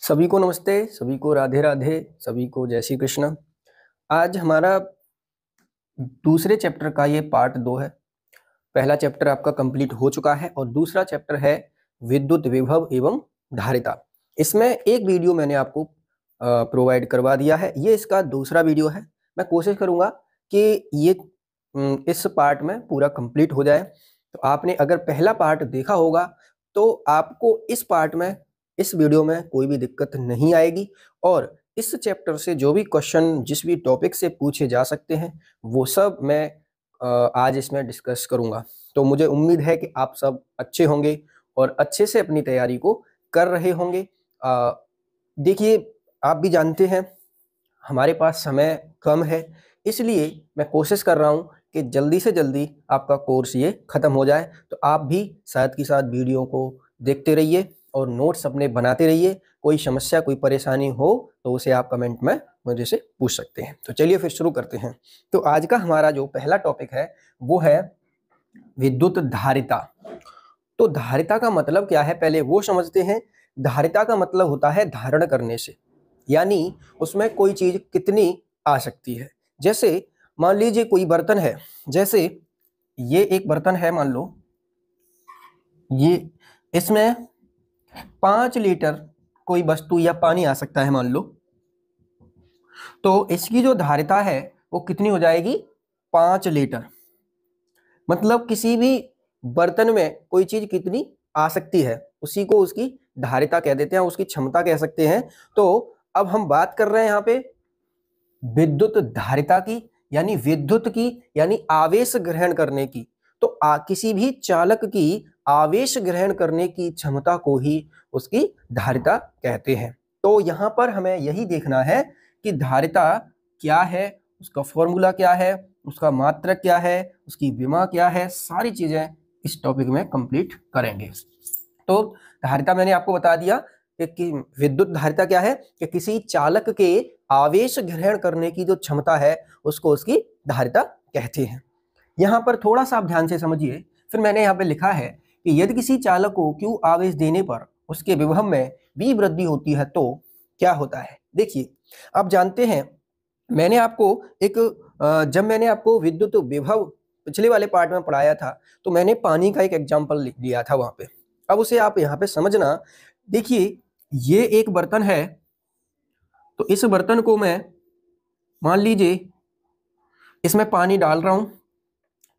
सभी को नमस्ते, सभी को राधे राधे, सभी को जय श्री कृष्ण। आज हमारा दूसरे चैप्टर का ये पार्ट 2 है। पहला चैप्टर आपका कंप्लीट हो चुका है और दूसरा चैप्टर है विद्युत विभव एवं धारिता। इसमें एक वीडियो मैंने आपको प्रोवाइड करवा दिया है, ये इसका दूसरा वीडियो है। मैं कोशिश करूंगा कि ये इस पार्ट में पूरा कंप्लीट हो जाए। तो आपने अगर पहला पार्ट देखा होगा तो आपको इस पार्ट में, इस वीडियो में कोई भी दिक्कत नहीं आएगी और इस चैप्टर से जो भी क्वेश्चन जिस भी टॉपिक से पूछे जा सकते हैं वो सब मैं आज इसमें डिस्कस करूंगा। तो मुझे उम्मीद है कि आप सब अच्छे होंगे और अच्छे से अपनी तैयारी को कर रहे होंगे। देखिए, आप भी जानते हैं हमारे पास समय कम है, इसलिए मैं कोशिश कर रहा हूँ कि जल्दी से जल्दी आपका कोर्स ये ख़त्म हो जाए। तो आप भी साथ के साथ वीडियो को देखते रहिए और नोट्स अपने बनाते रहिए। कोई समस्या, कोई परेशानी हो तो उसे आप कमेंट में मुझे से पूछ सकते हैं। तो चलिए फिर शुरू करते हैं। तो आज का हमारा जो पहला टॉपिक है वो है विद्युत धारिता। तो धारिता का मतलब क्या है, पहले वो समझते हैं। धारिता का मतलब होता है धारण करने से, यानी उसमें कोई चीज कितनी आ सकती है। जैसे मान लीजिए कोई बर्तन है, जैसे ये एक बर्तन है, मान लो ये, इसमें 5 लीटर कोई वस्तु या पानी आ सकता है मान लो। तो इसकी जो धारिता है वो कितनी हो जाएगी, 5 लीटर। मतलब किसी भी बर्तन में कोई चीज कितनी आ सकती है उसी को उसकी धारिता कह देते हैं, उसकी क्षमता कह सकते हैं। तो अब हम बात कर रहे हैं यहाँ पे विद्युत धारिता की, यानी विद्युत की, यानी आवेश ग्रहण करने की। तो किसी भी चालक की आवेश ग्रहण करने की क्षमता को ही उसकी धारिता कहते हैं। तो यहाँ पर हमें यही देखना है कि धारिता क्या है, उसका फॉर्मूला क्या है, उसका मात्रक क्या है, उसकी विमा क्या है, सारी चीजें इस टॉपिक में कंप्लीट करेंगे। तो धारिता मैंने आपको बता दिया कि विद्युत धारिता क्या है, कि किसी चालक के आवेश ग्रहण करने की जो क्षमता है उसको उसकी धारिता कहते हैं। यहाँ पर थोड़ा सा आप ध्यान से समझिए। फिर मैंने यहाँ पे लिखा है कि यदि किसी चालक को Q आवेश देने पर उसके विभव में V वृद्धि होती है तो क्या होता है। देखिए, आप जानते हैं मैंने आपको जब मैंने आपको विद्युत विभव पिछले वाले पार्ट में पढ़ाया था तो मैंने पानी का एक एग्जाम्पल लिख दिया था वहां पे। अब उसे आप यहाँ पे समझना। देखिए, ये एक बर्तन है, तो इस बर्तन को मैं, मान लीजिए इसमें पानी डाल रहा हूं।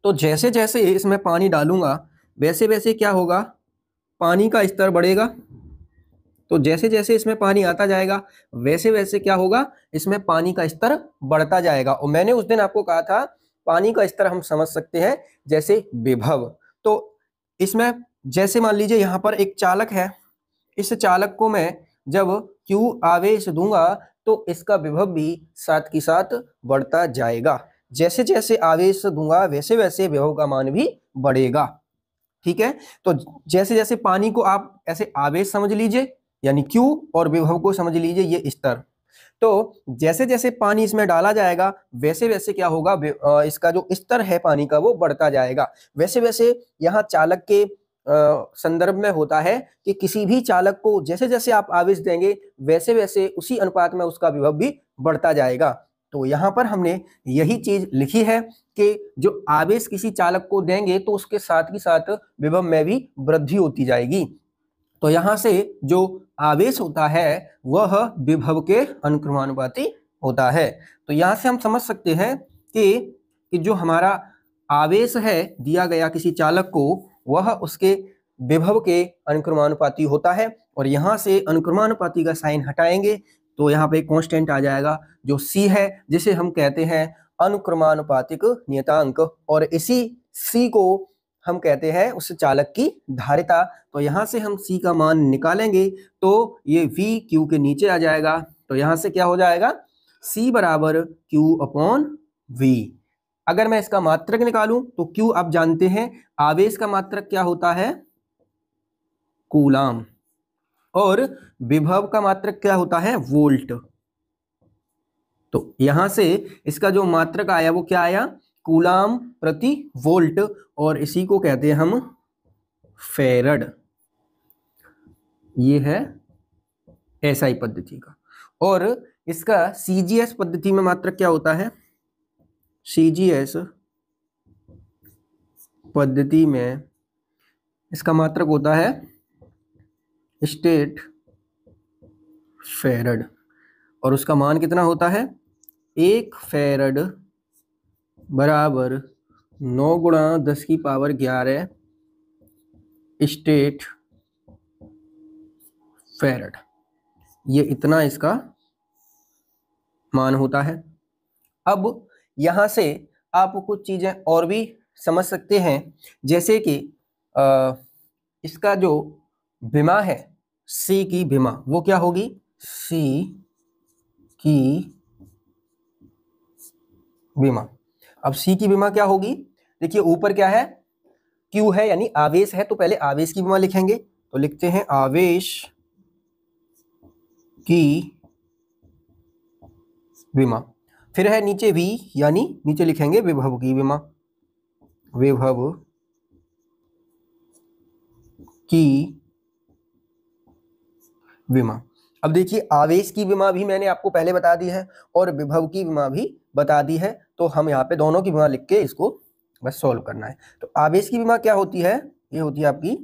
तो जैसे जैसे इसमें पानी डालूंगा वैसे वैसे क्या होगा, पानी का स्तर बढ़ेगा। तो जैसे जैसे इसमें पानी आता जाएगा वैसे वैसे क्या होगा, इसमें पानी का स्तर बढ़ता जाएगा। और मैंने उस दिन आपको कहा था पानी का स्तर हम समझ सकते हैं जैसे विभव। तो इसमें जैसे मान लीजिए यहाँ पर एक चालक है, इस चालक को मैं जब Q आवेश दूंगा तो इसका विभव भी साथ के साथ बढ़ता जाएगा। जैसे जैसे आवेश दूंगा वैसे वैसे विभव का मान भी बढ़ेगा। ठीक है, तो जैसे जैसे पानी को आप ऐसे आवेश समझ लीजिए, यानी Q, और विभव को समझ लीजिए ये स्तर। तो जैसे जैसे पानी इसमें डाला जाएगा वैसे वैसे क्या होगा, इसका जो स्तर है पानी का वो बढ़ता जाएगा। वैसे वैसे यहाँ चालक के संदर्भ में होता है कि किसी भी चालक को जैसे जैसे आप आवेश देंगे वैसे वैसे उसी अनुपात में उसका विभव भी बढ़ता जाएगा। तो यहाँ पर हमने यही चीज लिखी है कि जो आवेश किसी चालक को देंगे तो उसके साथ ही साथ विभव में भी वृद्धि होती जाएगी। तो यहाँ से जो आवेश होता है वह विभव के अनुक्रमानुपाती होता है। तो यहाँ से हम समझ सकते हैं कि जो हमारा आवेश है दिया गया किसी चालक को वह उसके विभव के अनुक्रमानुपाती होता है। और यहाँ से अनुक्रमानुपाती का साइन हटाएंगे तो यहाँ पे कांस्टेंट आ जाएगा जो C है, जिसे हम कहते हैं अनुक्रमानुपातिक नियतांक। और इसी C को हम कहते हैं उस चालक की धारिता। तो यहाँ से हम C का मान निकालेंगे तो ये V Q के नीचे आ जाएगा। तो यहाँ से क्या हो जाएगा, C बराबर Q अपॉन V। अगर मैं इसका मात्रक निकालूं तो Q आप जानते हैं आवेश का मात्रक क्या होता है, कूलाम, और विभव का मात्रक क्या होता है, वोल्ट। तो यहां से इसका जो मात्रक आया वो क्या आया, कूलाम प्रति वोल्ट, और इसी को कहते हैं हम फेरड। ये है एसआई पद्धति का। और इसका सीजीएस पद्धति में मात्रक क्या होता है? सीजीएस पद्धति में इसका मात्रक होता है स्टेट फेरड, और उसका मान कितना होता है? 1 फेरड बराबर 9 गुणा 10 की पावर 11 स्टेट फेरड। ये इतना इसका मान होता है। अब यहां से आप कुछ चीजें और भी समझ सकते हैं, जैसे कि इसका जो विमा है, सी की विमा, वो क्या होगी? सी की विमा। अब सी की विमा क्या होगी? देखिए ऊपर क्या है? क्यू है, यानी आवेश है, तो पहले आवेश की विमा लिखेंगे, तो लिखते हैं आवेश की विमा। फिर है नीचे V, यानी नीचे लिखेंगे विभव की विमा, विभव की विमा। अब देखिए आवेश की विमा भी मैंने आपको पहले बता दी है और विभव की विमा भी बता दी है, तो हम यहाँ पे दोनों की विमा लिख के इसको बस सॉल्व करना है। तो आवेश की विमा क्या होती है? ये होती है आपकी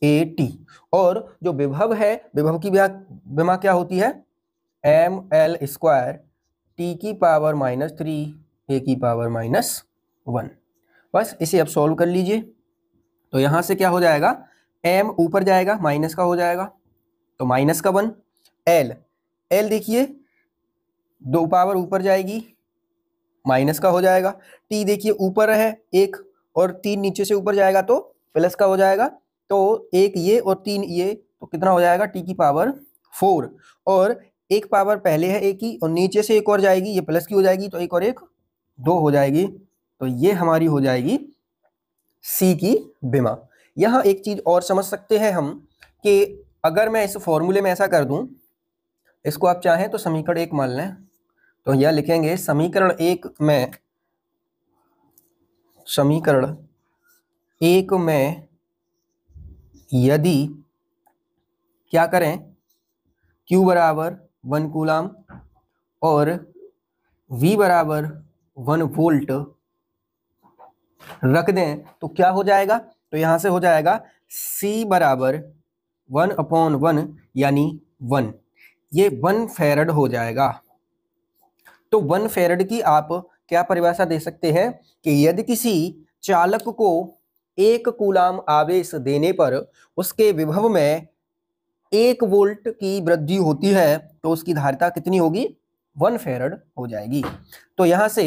AT, और जो विभव है, विभव की विमा क्या होती है? ml² T की पावर -3 A की पावर -1। बस इसे अब सॉल्व कर लीजिए। तो यहां से क्या हो जाएगा? m ऊपर जाएगा, माइनस का हो जाएगा, तो -1। l देखिए 2 पावर ऊपर जाएगी, माइनस का हो जाएगा। t देखिए ऊपर है 1 और 3 नीचे से ऊपर जाएगा तो प्लस का हो जाएगा, तो 1 ये और 3 ये, तो कितना हो जाएगा? t की पावर 4, और 1 पावर पहले है a की और नीचे से एक और जाएगी, ये प्लस की हो जाएगी, तो 1 और 1 2 हो जाएगी, तो ये हमारी हो जाएगी C की विमा। यहाँ एक चीज और समझ सकते हैं हम कि अगर मैं इस फॉर्मूले में ऐसा कर दूं, इसको आप चाहें तो समीकरण 1 मान लें, तो यह लिखेंगे समीकरण 1 में यदि क्या करें? Q बराबर 1 कूलाम और V बराबर 1 वोल्ट रख दें तो क्या हो जाएगा? तो यहां से हो जाएगा C बराबर 1/1 यानी 1, ये 1 फेरड हो जाएगा। तो 1 फेरड की आप क्या परिभाषा दे सकते हैं कि यदि किसी चालक को 1 कूलाम आवेश देने पर उसके विभव में 1 वोल्ट की वृद्धि होती है तो उसकी धारिता कितनी होगी? 1 फेरड हो जाएगी। तो यहां से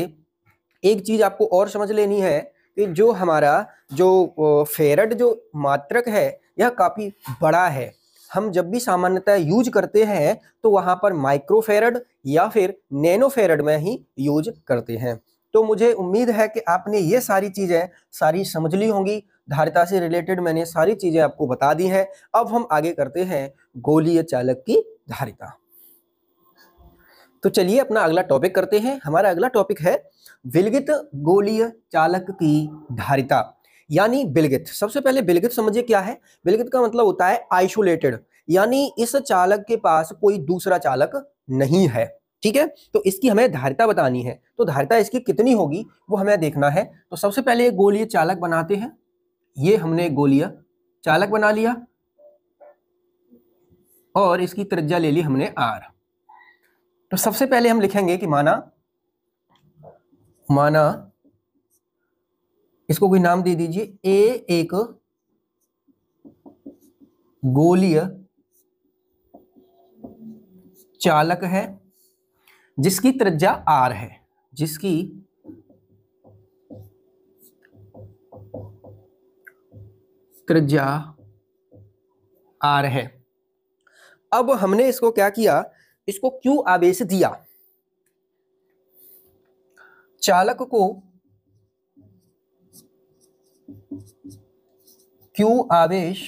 एक चीज आपको और समझ लेनी है कि जो हमारा जो फेरड जो मात्रक है यह काफी बड़ा है। हम जब भी सामान्यतः यूज करते हैं तो वहां पर माइक्रोफेरड या फिर नैनोफेरड में ही यूज करते हैं। तो मुझे उम्मीद है कि आपने ये सारी चीजें सारी समझ ली होंगी। धारिता से रिलेटेड मैंने सारी चीजें आपको बता दी हैं। अब हम आगे करते हैं गोलीय चालक की धारिता। तो चलिए अपना अगला टॉपिक करते हैं। हमारा अगला टॉपिक है विलगित गोलीय चालक की धारिता, यानी विलगित। सबसे पहले विलगित समझिए क्या है। विलगित का मतलब होता है आइसोलेटेड, यानी इस चालक के पास कोई दूसरा चालक नहीं है। ठीक है, तो इसकी हमें धारिता बतानी है, तो धारिता इसकी कितनी होगी वो हमें देखना है। तो सबसे पहले एक गोलीय चालक बनाते हैं। ये हमने गोलीय चालक बना लिया और इसकी त्रिज्या ले ली हमने r। तो सबसे पहले हम लिखेंगे कि माना इसको कोई नाम दे दीजिए। A एक गोलीय चालक है जिसकी त्रिज्या r है, जिसकी त्रिज्या r है। अब हमने इसको क्या किया? इसको Q आवेश दिया। चालक को Q आवेश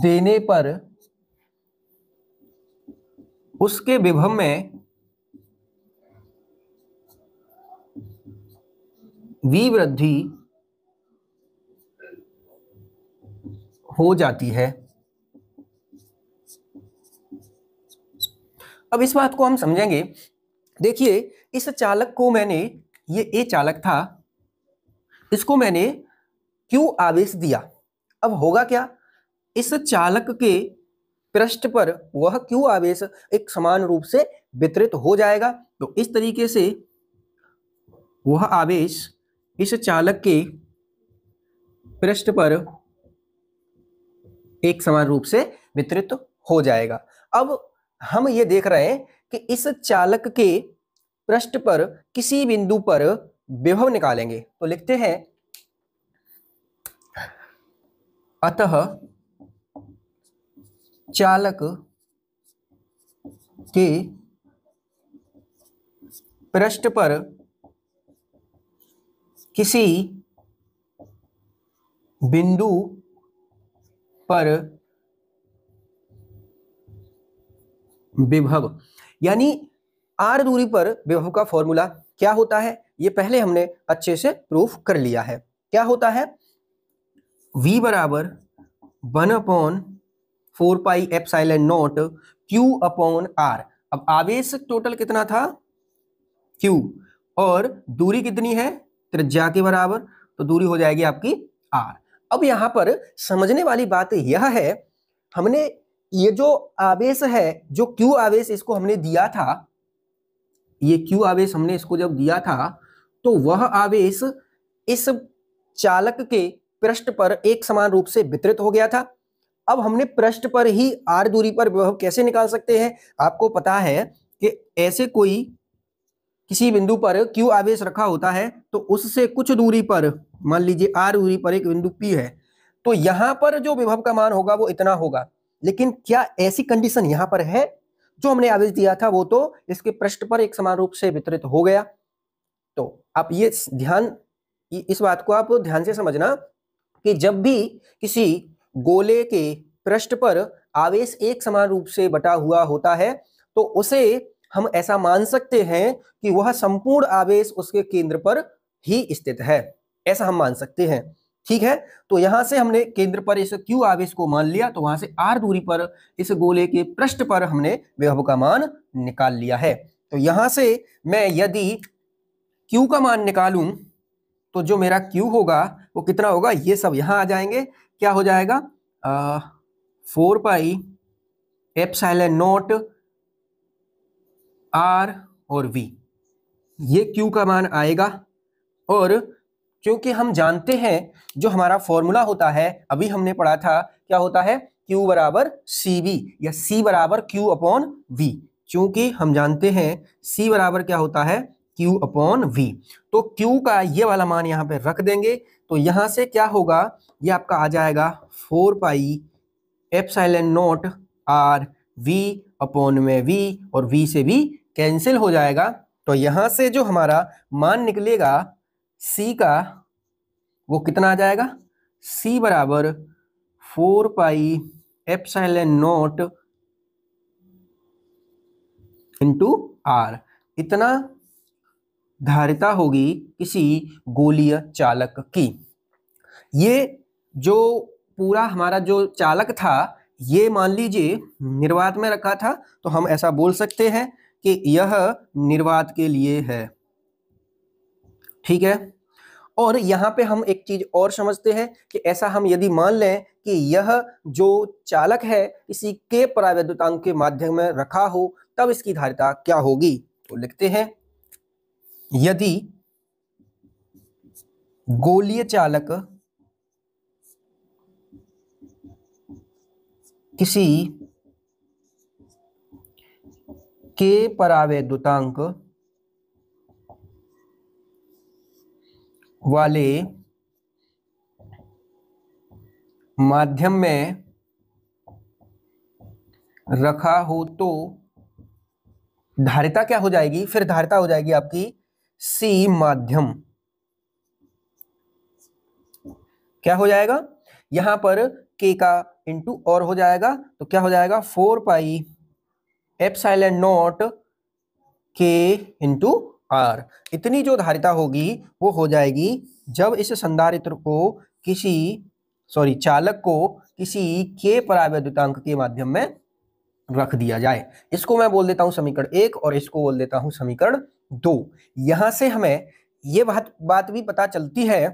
देने पर उसके विभव में V वृद्धि हो जाती है। अब इस बात को हम समझेंगे। देखिए, इस चालक को मैंने, ये ए चालक था, इसको मैंने क्यू आवेश दिया। अब होगा क्या, इस चालक के पृष्ठ पर वह क्यू आवेश एक समान रूप से वितरित हो जाएगा। तो इस तरीके से वह आवेश इस चालक के पृष्ठ पर एक समान रूप से वितरित हो जाएगा। अब हम ये देख रहे हैं कि इस चालक के पृष्ठ पर किसी बिंदु पर विभव निकालेंगे। तो लिखते हैं, अतः चालक के पृष्ठ पर किसी बिंदु पर विभव, यानी आर दूरी पर विभव का फॉर्मूला क्या होता है, ये पहले हमने अच्छे से प्रूफ कर लिया है। क्या होता है, v बराबर 1/4πε0 Q अपॉन आर। अब आवेश टोटल कितना था, Q, और दूरी कितनी है, त्रिज्या के बराबर, तो दूरी हो जाएगी आपकी r। अब यहां पर समझने वाली बात यह है, हमने ये जो आवेश है, जो Q आवेश इसको हमने दिया था, ये Q आवेश हमने इसको जब दिया था, तो वह आवेश इस चालक के पृष्ठ पर एक समान रूप से वितरित हो गया था। अब हमने पृष्ठ पर ही r दूरी पर विभव कैसे निकाल सकते हैं, आपको पता है कि ऐसे कोई किसी बिंदु पर Q आवेश रखा होता है, तो उससे कुछ दूरी पर, मान लीजिए r दूरी पर एक बिंदु P है, तो यहां पर जो विभव का मान होगा वो इतना होगा। लेकिन क्या ऐसी कंडीशन यहां पर है, जो हमने आवेश दिया था वो तो इसके पृष्ठ पर एक समान रूप से वितरित हो गया। तो आप ये ध्यान, इस बात को आप ध्यान से समझना कि जब भी किसी गोले के पृष्ठ पर आवेश एक समान रूप से बटा हुआ होता है, तो उसे हम ऐसा मान सकते हैं कि वह संपूर्ण आवेश उसके केंद्र पर ही स्थित है, ऐसा हम मान सकते हैं। ठीक है, तो यहां से हमने केंद्र पर इस Q आवेश को मान लिया, तो वहां से r दूरी पर इस गोले के पृष्ठ पर हमने विभव का मान निकाल लिया है। तो यहां से मैं यदि Q का मान निकालूं, तो जो मेरा Q होगा वो कितना होगा, ये सब यहां आ जाएंगे, क्या हो जाएगा, 4πε0 R और V, ये Q का मान आएगा। और क्योंकि हम जानते हैं जो हमारा फॉर्मूला होता है, अभी हमने पढ़ा था, क्या होता है, Q बराबर CV या C बराबर Q अपॉन V। क्योंकि हम जानते हैं C बराबर क्या होता है, Q अपॉन V, तो Q का ये वाला मान यहाँ पे रख देंगे। तो यहां से क्या होगा, ये आपका आ जाएगा 4πε0 R V अपॉन में V, और V से भी कैंसिल हो जाएगा। तो यहां से जो हमारा मान निकलेगा C का, वो कितना आ जाएगा, C बराबर 4πε0 इंटू R, इतना धारिता होगी किसी गोलीय चालक की। ये जो पूरा हमारा जो चालक था, ये मान लीजिए निर्वात में रखा था, तो हम ऐसा बोल सकते हैं कि यह निर्वात के लिए है। ठीक है, और यहाँ पे हम एक चीज और समझते हैं कि ऐसा हम यदि मान लें कि यह जो चालक है किसी के परावैद्युतांक के माध्यम में रखा हो, तब इसकी धारिता क्या होगी। तो लिखते हैं, यदि गोलीय चालक किसी के परावैद्युतांक वाले माध्यम में रखा हो, तो धारिता क्या हो जाएगी, फिर धारिता हो जाएगी आपकी C माध्यम। क्या हो जाएगा, यहां पर K का इंटू और हो जाएगा, तो क्या हो जाएगा 4πε0 K इंटू R। इतनी जो धारिता होगी वो हो जाएगी जब इस संधारित्र को चालक को किसी के परावैद्युतांक के माध्यम में रख दिया जाए। इसको मैं बोल देता हूं समीकरण 1 और इसको बोल देता हूं समीकरण 2। यहां से हमें ये बात भी पता चलती है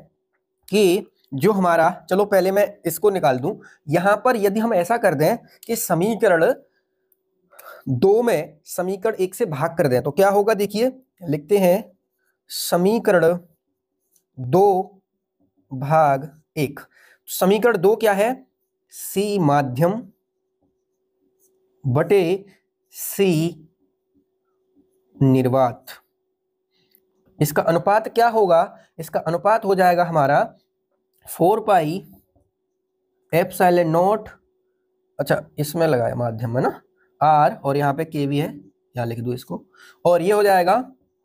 कि जो हमारा, चलो पहले मैं इसको निकाल दूं। यहां पर यदि हम ऐसा कर दें कि समीकरण 2 में समीकरण 1 से भाग कर दें तो क्या होगा, देखिए लिखते हैं समीकरण 2 भाग 1। समीकरण 2 क्या है, सी माध्यम बटे सी निर्वात। इसका अनुपात क्या होगा, इसका अनुपात हो जाएगा हमारा 4 पाई एप्सिलॉन नॉट, अच्छा इसमें लगाया माध्यम में ना आर, और यहाँ पे के भी है, यहाँ लिख दो इसको, और ये हो जाएगा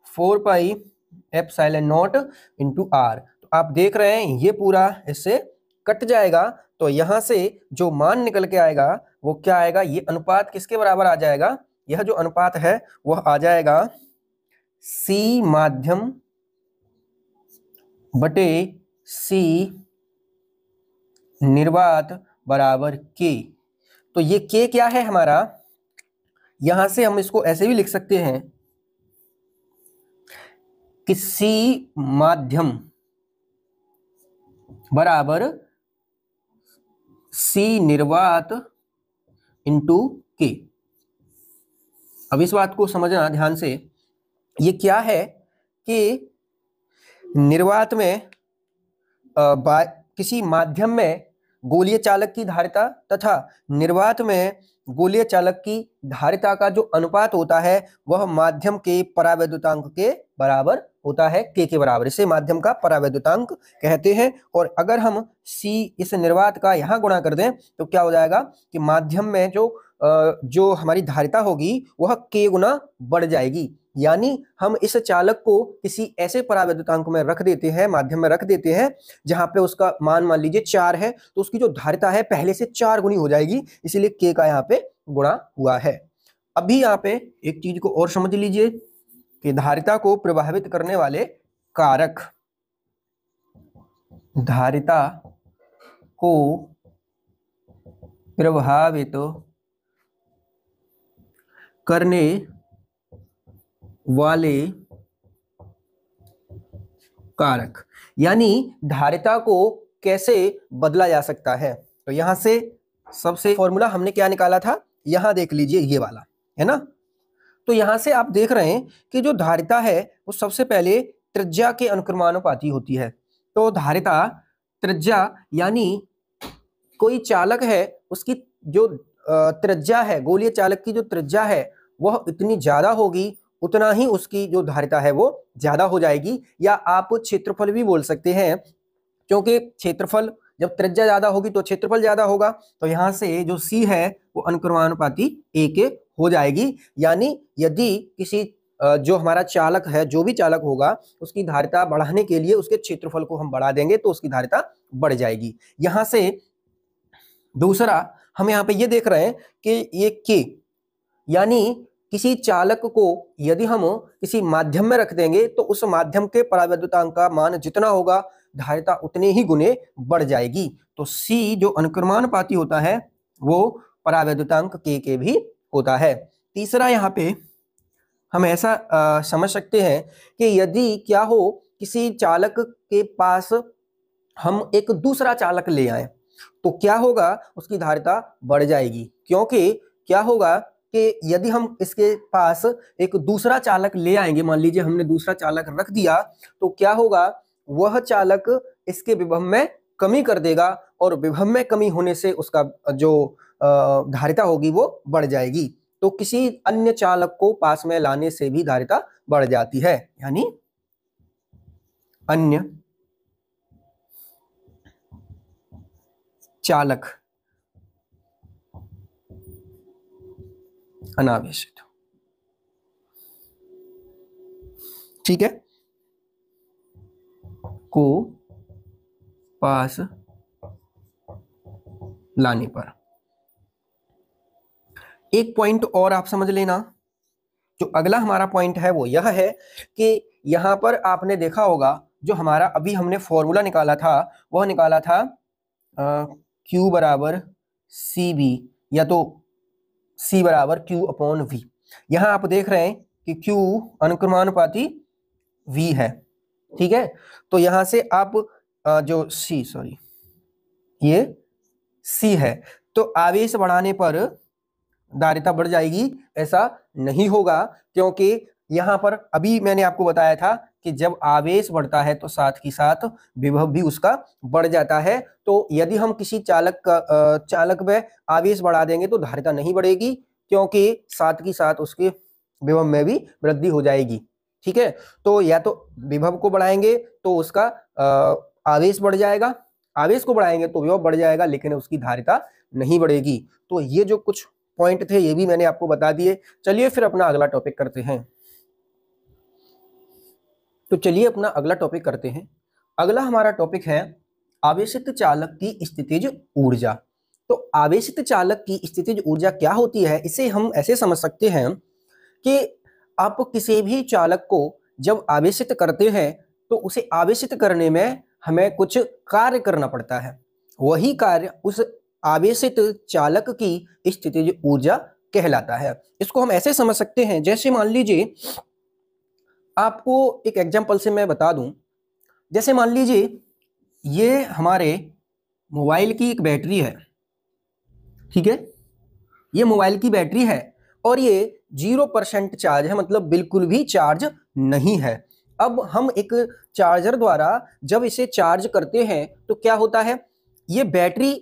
4 pi epsilon naught into R. तो आप देख रहे हैं ये पूरा इससे कट जाएगा, तो यहां से जो मान निकल के आएगा वो क्या आएगा, ये अनुपात किसके बराबर आ जाएगा, यह जो अनुपात है वह आ जाएगा सी माध्यम बटे सी निर्वात बराबर के। तो ये के क्या है हमारा, यहां से हम इसको ऐसे भी लिख सकते हैं कि सी माध्यम बराबर सी निर्वात इंटू के। अब इस बात को समझना ध्यान से, ये क्या है कि निर्वात में किसी माध्यम में गोलीय चालक की धारिता तथा निर्वात में गोलीय चालक की धारिता का जो अनुपात होता है वह माध्यम के परावैद्युतांक के बराबर होता है, के बराबर। इसे माध्यम का परावैद्युतांक कहते हैं। और अगर हम C इस निर्वात का यहाँ गुणा कर दें तो क्या हो जाएगा कि माध्यम में जो हमारी धारिता होगी वह K गुना बढ़ जाएगी। यानी हम इस चालक को किसी ऐसे परावैद्युतांक में रख देते हैं, माध्यम में रख देते हैं जहां पे उसका मान लीजिए 4 है, तो उसकी जो धारिता है पहले से 4 गुनी हो जाएगी, इसीलिए के का यहाँ पे गुणा हुआ है। अभी यहाँ पे एक चीज को और समझ लीजिए कि धारिता को प्रभावित करने वाले कारक, धारिता को प्रभावित करने वाले कारक, यानी धारिता को कैसे बदला जा सकता है। तो यहां से सबसे फॉर्मूला हमने क्या निकाला था, यहां देख लीजिए ये वाला है ना। तो यहां से आप देख रहे हैं कि जो धारिता है वो सबसे पहले त्रिज्या के अनुक्रमानुपाती होती है। तो धारिता त्रिज्या, यानी कोई चालक है उसकी जो त्रिज्या है, गोलीय चालक की जो त्रिज्या है वह इतनी ज्यादा होगी उतना ही उसकी जो धारिता है वो ज्यादा हो जाएगी, या आप क्षेत्रफल भी बोल सकते हैं, क्योंकि क्षेत्रफल जब त्रिज्या ज्यादा होगी तो क्षेत्रफल ज्यादा होगा। तो यहां से जो C है वो अनुक्रमानुपाती A के हो जाएगी। यानी यदि किसी जो हमारा चालक है, जो भी चालक होगा, उसकी धारिता बढ़ाने के लिए उसके क्षेत्रफल को हम बढ़ा देंगे तो उसकी धारिता बढ़ जाएगी। यहां से दूसरा हम यहाँ पे ये देख रहे हैं कि ये K, यानी किसी चालक को यदि हम किसी माध्यम में रख देंगे तो उस माध्यम के परावैद्युतांक का मान जितना होगा धारिता उतने ही गुने बढ़ जाएगी। तो C जो अनुक्रमानुपाती होता है वो परावैद्युतांक के भी होता है। तीसरा यहाँ पे हम ऐसा समझ सकते हैं कि यदि क्या हो, किसी चालक के पास हम एक दूसरा चालक ले आए तो क्या होगा, उसकी धारिता बढ़ जाएगी। क्योंकि क्या होगा कि यदि हम इसके पास एक दूसरा चालक ले आएंगे, मान लीजिए हमने दूसरा चालक रख दिया, तो क्या होगा, वह चालक इसके विभव में कमी कर देगा और विभव में कमी होने से उसका जो धारिता होगी वो बढ़ जाएगी। तो किसी अन्य चालक को पास में लाने से भी धारिता बढ़ जाती है, यानी अन्य चालक अनावेशित, ठीक है, को पास लाने पर। एक पॉइंट और आप समझ लेना, जो अगला हमारा पॉइंट है वो यह है कि यहां पर आपने देखा होगा जो हमारा अभी हमने फॉर्मूला निकाला था वह निकाला था Q बराबर CB, या तो C बराबर Q अपॉन V। यहां आप देख रहे हैं कि Q अनुक्रमानुपाती V है, ठीक है। तो यहां से आप जो C, सॉरी ये C है, तो आवेश बढ़ाने पर धारिता बढ़ जाएगी, ऐसा नहीं होगा, क्योंकि यहां पर अभी मैंने आपको बताया था कि जब आवेश बढ़ता है तो साथ ही साथ विभव भी उसका बढ़ जाता है। तो यदि हम किसी चालक में आवेश बढ़ा देंगे तो धारिता नहीं बढ़ेगी, क्योंकि साथ ही साथ उसके विभव में भी वृद्धि हो जाएगी, ठीक है। तो या तो विभव को बढ़ाएंगे तो उसका आवेश बढ़ जाएगा, आवेश को बढ़ाएंगे तो विभव बढ़ जाएगा, लेकिन उसकी धारिता नहीं बढ़ेगी। तो ये जो कुछ पॉइंट थे ये भी मैंने आपको बता दिए। चलिए फिर अपना अगला टॉपिक करते हैं। तो चलिए अपना अगला टॉपिक करते हैं। अगला हमारा टॉपिक है आवेशित चालक की स्थितिज ऊर्जा। तो आवेशित चालक की स्थितिज ऊर्जा क्या होती है, इसे हम ऐसे समझ सकते हैं कि आप किसी भी चालक को जब आवेशित करते हैं तो उसे आवेशित करने में हमें कुछ कार्य करना पड़ता है। वही कार्य उस आवेशित चालक की स्थितिज ऊर्जा कहलाता है। इसको हम ऐसे समझ सकते हैं, जैसे मान लीजिए, आपको एक एग्जांपल से मैं बता दूं। जैसे मान लीजिए ये हमारे मोबाइल की एक बैटरी है, ठीक है। ये मोबाइल की बैटरी है और ये 0% चार्ज है, मतलब बिल्कुल भी चार्ज नहीं है। अब हम एक चार्जर द्वारा जब इसे चार्ज करते हैं तो क्या होता है, ये बैटरी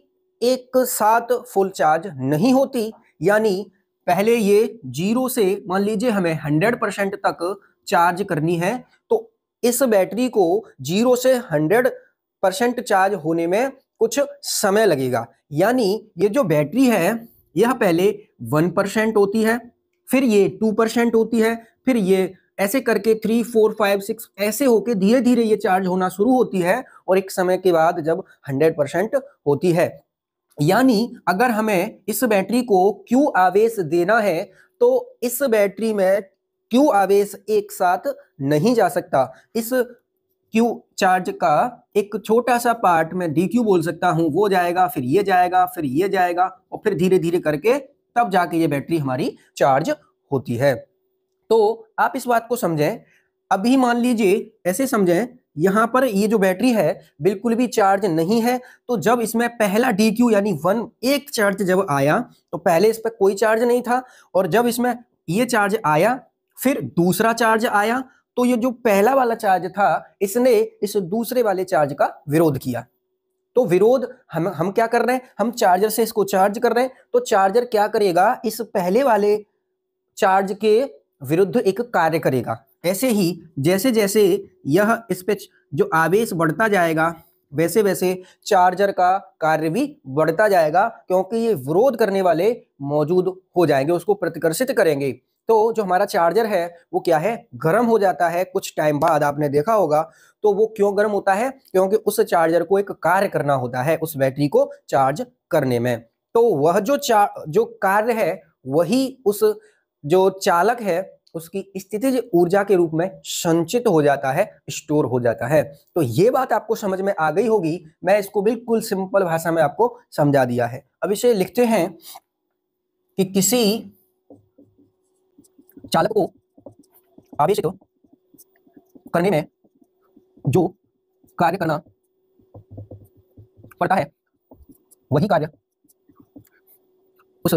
एक साथ फुल चार्ज नहीं होती, यानी पहले ये 0 से मान लीजिए हमें 100% तक चार्ज करनी है, तो इस बैटरी को 0 से 100% चार्ज होने में कुछ समय लगेगा। यानी ये जो बैटरी है यह पहले 1% होती है, फिर ये 2% होती है, फिर ये ऐसे करके 3, 4, 5, 6 ऐसे होके धीरे धीरे ये चार्ज होना शुरू होती है, और एक समय के बाद जब 100% होती है। यानी अगर हमें इस बैटरी को Q आवेश देना है तो इस बैटरी में Q आवेश एक साथ नहीं जा सकता। इस Q चार्ज का एक छोटा सा पार्ट में dQ बोल सकता हूं, वो जाएगा, फिर ये जाएगा, फिर ये जाएगा, और फिर धीरे धीरे करके तब जाके ये बैटरी हमारी चार्ज होती है। तो आप इस बात को समझें। अभी मान लीजिए ऐसे समझें, यहां पर ये जो बैटरी है बिल्कुल भी चार्ज नहीं है, तो जब इसमें पहला dQ यानी 1 एक चार्ज जब आया तो पहले इस पर कोई चार्ज नहीं था, और जब इसमें ये चार्ज आया फिर दूसरा चार्ज आया, तो ये जो पहला वाला चार्ज था इसने इस दूसरे वाले चार्ज का विरोध किया। तो विरोध हम क्या कर रहे हैं, हम चार्जर से इसको चार्ज कर रहे हैं, तो चार्जर क्या करेगा, इस पहले वाले चार्ज के विरुद्ध एक कार्य करेगा। ऐसे ही जैसे जैसे यह इस पे जो आवेश बढ़ता जाएगा वैसे वैसे चार्जर का कार्य भी बढ़ता जाएगा, क्योंकि ये विरोध करने वाले मौजूद हो जाएंगे, उसको प्रतिकर्षित करेंगे। तो जो हमारा चार्जर है वो क्या है, गर्म हो जाता है कुछ टाइम बाद, आपने देखा होगा। तो वो क्यों गर्म होता है, क्योंकि उस चार्जर को एक कार्य करना होता है उस बैटरी को चार्ज करने में। तो वह जो कार्य है वही उस जो चालक है उसकी स्थितिज ऊर्जा के रूप में संचित हो जाता है, स्टोर हो जाता है। तो ये बात आपको समझ में आ गई होगी, मैं इसको बिल्कुल सिंपल भाषा में आपको समझा दिया है। अब इसे लिखते हैं कि किसी चालक को आवेशित करने में जो कार्य करना पड़ता है वही कार्य उस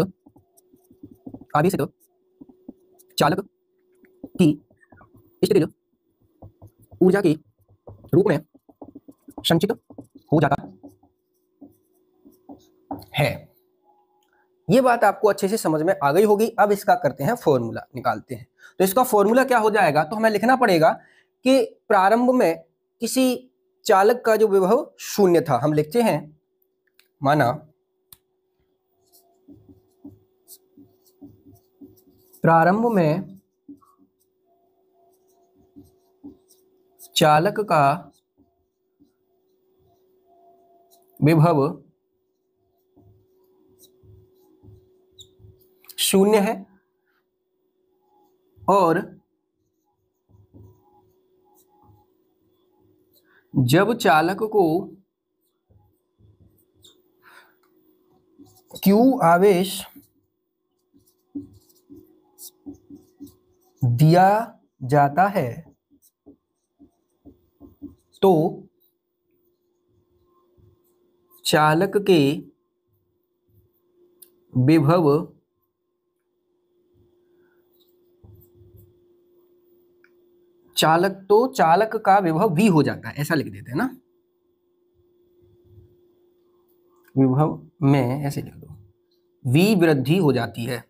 आवेशित चालक की स्थितिज ऊर्जा के रूप में संचित हो जाता है। ये बात आपको अच्छे से समझ में आ गई होगी। अब इसका करते हैं फॉर्मूला, निकालते हैं। तो इसका फॉर्मूला क्या हो जाएगा, तो हमें लिखना पड़ेगा कि प्रारंभ में किसी चालक का जो विभव 0 था, हम लिखते हैं माना प्रारंभ में चालक का विभव 0 है और जब चालक को Q आवेश दिया जाता है तो चालक के विभव चालक का विभव v हो जाता है, ऐसा लिख देते हैं ना, विभव में ऐसे लिख दो, v वृद्धि हो जाती है,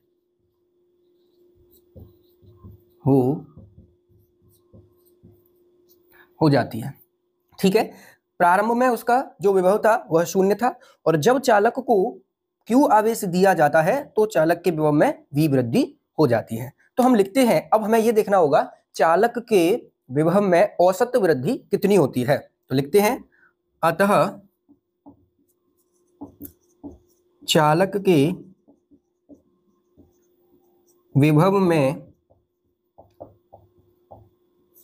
हो जाती है। ठीक है, प्रारंभ में उसका जो विभव था वह शून्य था, और जब चालक को q आवेश दिया जाता है तो चालक के विभव में v वृद्धि हो जाती है। तो हम लिखते हैं, अब हमें यह देखना होगा चालक के विभव में औसत वृद्धि कितनी होती है। तो लिखते हैं, अतः चालक के विभव में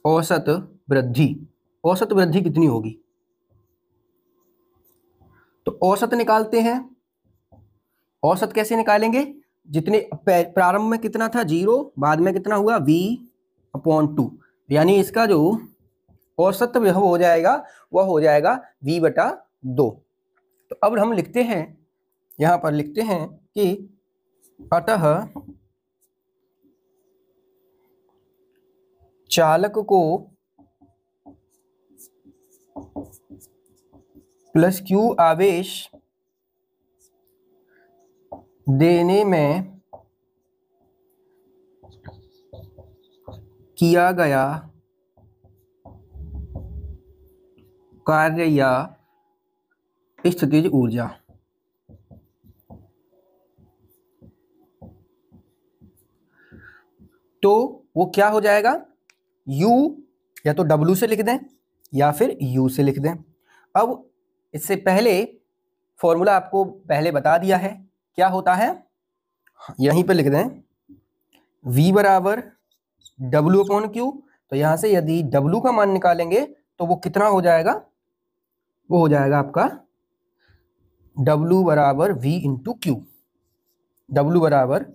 औसत वृद्धि कितनी होगी। तो औसत निकालते हैं। औसत कैसे निकालेंगे, जितने प्रारंभ में कितना था 0, बाद में कितना हुआ v/2, यानी इसका जो औसत विभव हो जाएगा वह हो जाएगा v/2। तो अब हम लिखते हैं, यहां पर लिखते हैं कि अतः चालक को प्लस q आवेश देने में किया गया कार्य या स्थितिज ऊर्जा तो वो क्या हो जाएगा, U या तो W से लिख दें या फिर U से लिख दें। अब इससे पहले फॉर्मूला आपको पहले बता दिया है, क्या होता है, यहीं पे लिख दें, V बराबर W/Q। तो यहां से यदि W का मान निकालेंगे तो वो कितना हो जाएगा, वो हो जाएगा आपका W बराबर V/Q, W बराबर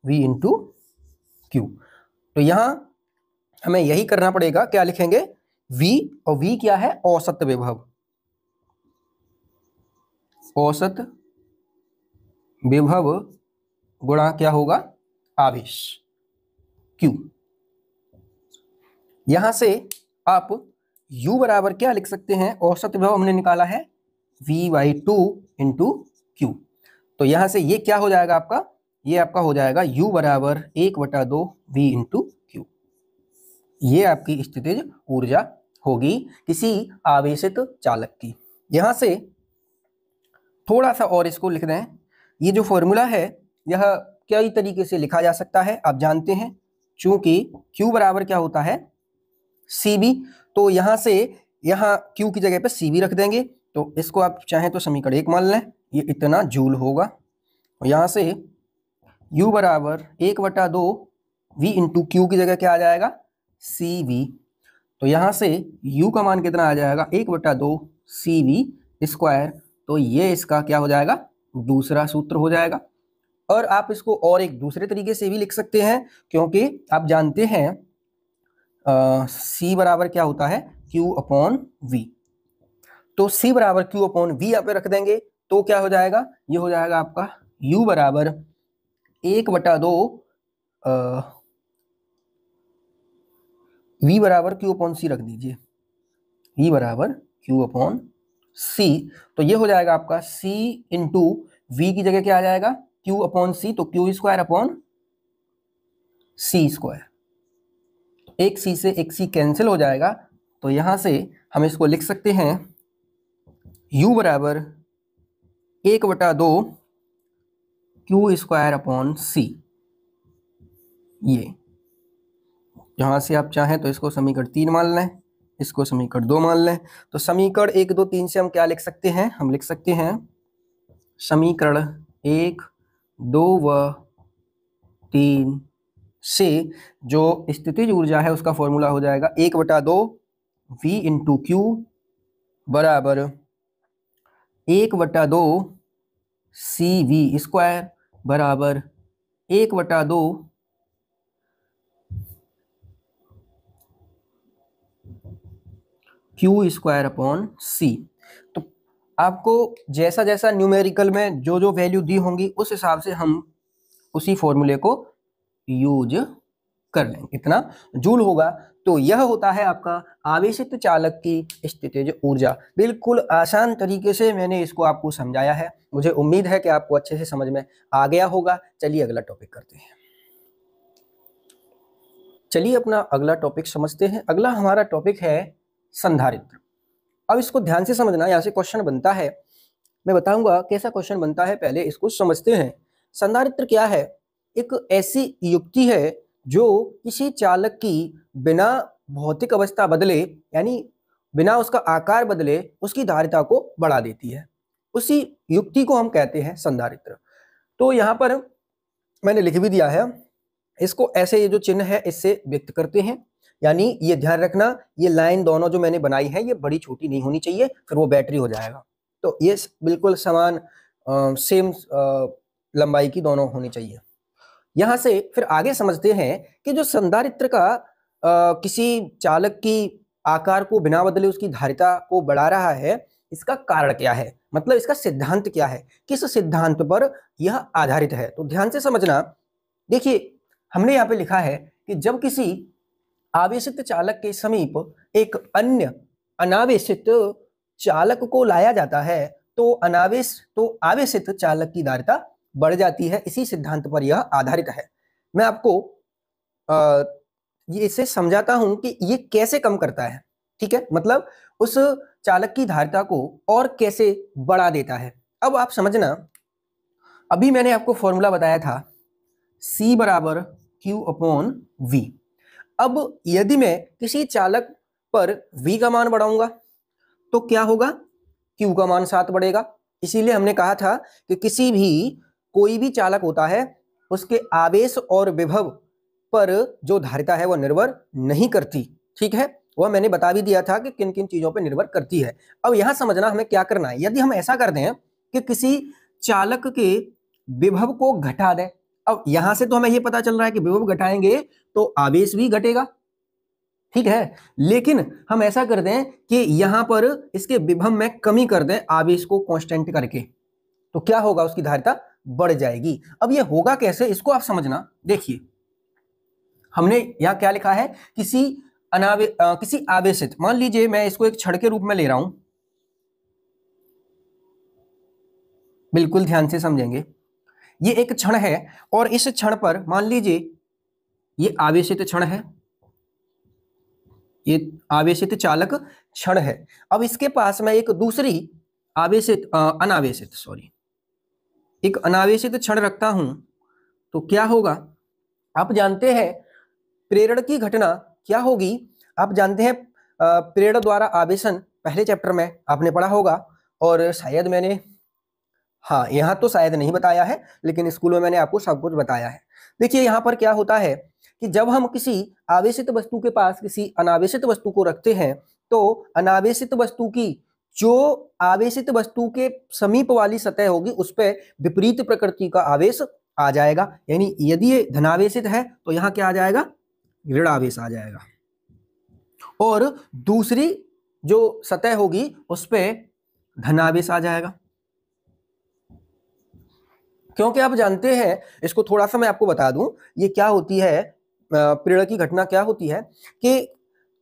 V/Q। तो यहां हमें यही करना पड़ेगा, क्या लिखेंगे, V, और V क्या है, औसत विभव, औसत विभव गुणा क्या होगा, आवेश Q। यहां से आप U बराबर क्या लिख सकते हैं, औसत विभव हमने निकाला है V/2 × Q। तो यहां से ये क्या हो जाएगा आपका, ये आपका हो जाएगा U बराबर 1/2 V × Q। ये आपकी स्थितिज ऊर्जा होगी किसी आवेशित चालक की। यहां से थोड़ा सा और इसको लिख दें, ये जो फॉर्मूला है यह कई तरीके से लिखा जा सकता है, आप जानते हैं, चूंकि Q बराबर क्या होता है, CB। तो यहां से यहां Q की जगह पे CB रख देंगे, तो इसको आप चाहें तो समीकरण 1 मान लें, ये इतना जूल होगा। और यहां से U बराबर 1/2 V × Q की जगह क्या आ जाएगा, CB। तो यहां से U का मान कितना आ जाएगा, 1/2 CB²। तो ये इसका क्या हो जाएगा, दूसरा सूत्र हो जाएगा। और आप इसको और एक दूसरे तरीके से भी लिख सकते हैं, क्योंकि आप जानते हैं C बराबर क्या होता है, Q/V। तो C बराबर Q/V यहाँ पे रख देंगे तो क्या हो जाएगा, ये हो जाएगा आपका U बराबर 1/2 V बराबर Q/C रख दीजिए, V बराबर Q/C। तो ये हो जाएगा आपका C × V की जगह क्या आ जाएगा, Q/C, तो Q²/C²। एक C से एक C कैंसिल हो जाएगा, तो यहां से हम इसको लिख सकते हैं U बराबर 1/2 Q²/C। ये यहां से आप चाहें तो इसको समीकरण 3 मान लें, इसको समीकरण 2 मान लें। तो समीकरण 1, 2, 3 से हम क्या लिख सकते हैं, हम लिख सकते हैं समीकरण 1, 2 व 3 से जो स्थितिज ऊर्जा है उसका फॉर्मूला हो जाएगा 1/2 V × Q बराबर 1/2 CV² बराबर 1/2 क्यू स्क्वायर अपॉन सी। तो आपको जैसा जैसा न्यूमेरिकल में जो जो वैल्यू दी होंगी उस हिसाब से हम उसी फॉर्मूले को यूज कर लेंगे। इतना जूल होगा। तो यह होता है आपका आवेशित चालक की स्थितिज ऊर्जा। बिल्कुल आसान तरीके से मैंने इसको आपको समझाया है। मुझे उम्मीद है कि आपको अच्छे से समझ में आ गया होगा। चलिए अगला टॉपिक करते हैं। चलिए अपना अगला टॉपिक समझते हैं। अगला हमारा टॉपिक है संधारित्र। अब इसको ध्यान से समझना, यहाँ से क्वेश्चन बनता है। मैं बताऊंगा कैसा क्वेश्चन बनता है, पहले इसको समझते हैं। संधारित्र क्या है? एक ऐसी युक्ति है जो किसी चालक की बिना भौतिक अवस्था बदले, यानी बिना उसका आकार बदले, उसकी धारिता को बढ़ा देती है। उसी युक्ति को हम कहते हैं संधारित्र। तो यहाँ पर मैंने लिख भी दिया है। इसको ऐसे, ये जो चिन्ह है इससे व्यक्त करते हैं। यानी ये ध्यान रखना, ये लाइन दोनों जो मैंने बनाई है ये बड़ी छोटी नहीं होनी चाहिए, फिर वो बैटरी हो जाएगा। तो ये बिल्कुल समान सेम लंबाई की दोनों होनी चाहिए। यहां से फिर आगे समझते हैं कि जो संधारित्र का किसी चालक की आकार को बिना बदले उसकी धारिता को बढ़ा रहा है, इसका कारण क्या है, मतलब इसका सिद्धांत क्या है, किस सिद्धांत पर यह आधारित है। तो ध्यान से समझना। देखिए हमने यहाँ पे लिखा है कि जब किसी आवेशित चालक के समीप एक अन्य अनावेशित चालक को लाया जाता है तो आवेशित चालक की धारिता बढ़ जाती है। इसी सिद्धांत पर यह आधारित है। मैं आपको ये इसे समझाता हूं कि ये कैसे कम करता है। ठीक है, मतलब उस चालक की धारिता को और कैसे बढ़ा देता है। अब आप समझना, अभी मैंने आपको फॉर्मूला बताया था C बराबर Q अपॉन V। अब यदि मैं किसी चालक पर V का मान बढ़ाऊंगा तो क्या होगा, Q का मान 7 बढ़ेगा। इसीलिए हमने कहा था कि कोई भी चालक होता है उसके आवेश और विभव पर जो धारिता है वो निर्भर नहीं करती। ठीक है, वह मैंने बता भी दिया था कि किन किन चीजों पर निर्भर करती है। अब यहां समझना हमें क्या करना है। यदि हम ऐसा कर दें कि किसी चालक के विभव को घटा दें, अब यहां से तो हमें यह पता चल रहा है कि विभव घटाएंगे तो आवेश भी घटेगा। ठीक है, लेकिन हम ऐसा कर दें कि यहां पर इसके विभव में कमी कर दें आवेश को कांस्टेंट करके, तो क्या होगा, उसकी धारिता बढ़ जाएगी। अब यह होगा कैसे, इसको आप समझना। देखिए हमने यहां क्या लिखा है, किसी आवेशित, मान लीजिए मैं इसको एक छड़ के रूप में ले रहा हूं। बिल्कुल ध्यान से समझेंगे। ये एक क्षण है और इस क्षण पर मान लीजिए ये आवेशित क्षण है, ये आवेशित चालक क्षण है। अब इसके पास मैं एक दूसरी एक अनावेशित क्षण रखता हूं तो क्या होगा, आप जानते हैं प्रेरण की घटना क्या होगी। आप जानते हैं प्रेरण द्वारा आवेशन, पहले चैप्टर में आपने पढ़ा होगा, और शायद मैंने, हाँ यहाँ तो शायद नहीं बताया है, लेकिन स्कूल में मैंने आपको सब कुछ बताया है। देखिए यहाँ पर क्या होता है कि जब हम किसी आवेशित वस्तु के पास किसी अनावेशित वस्तु को रखते हैं तो अनावेशित वस्तु की जो आवेशित वस्तु के समीप वाली सतह होगी उस पर विपरीत प्रकृति का आवेश आ जाएगा। यानी यदि ये धनावेशित है तो यहाँ क्या आ जाएगा, ऋण आवेश आ जाएगा, और दूसरी जो सतह होगी उस पर धनावेश आ जाएगा। क्योंकि आप जानते हैं, इसको थोड़ा सा मैं आपको बता दूं, ये क्या होती है, प्रेरण की घटना क्या होती है कि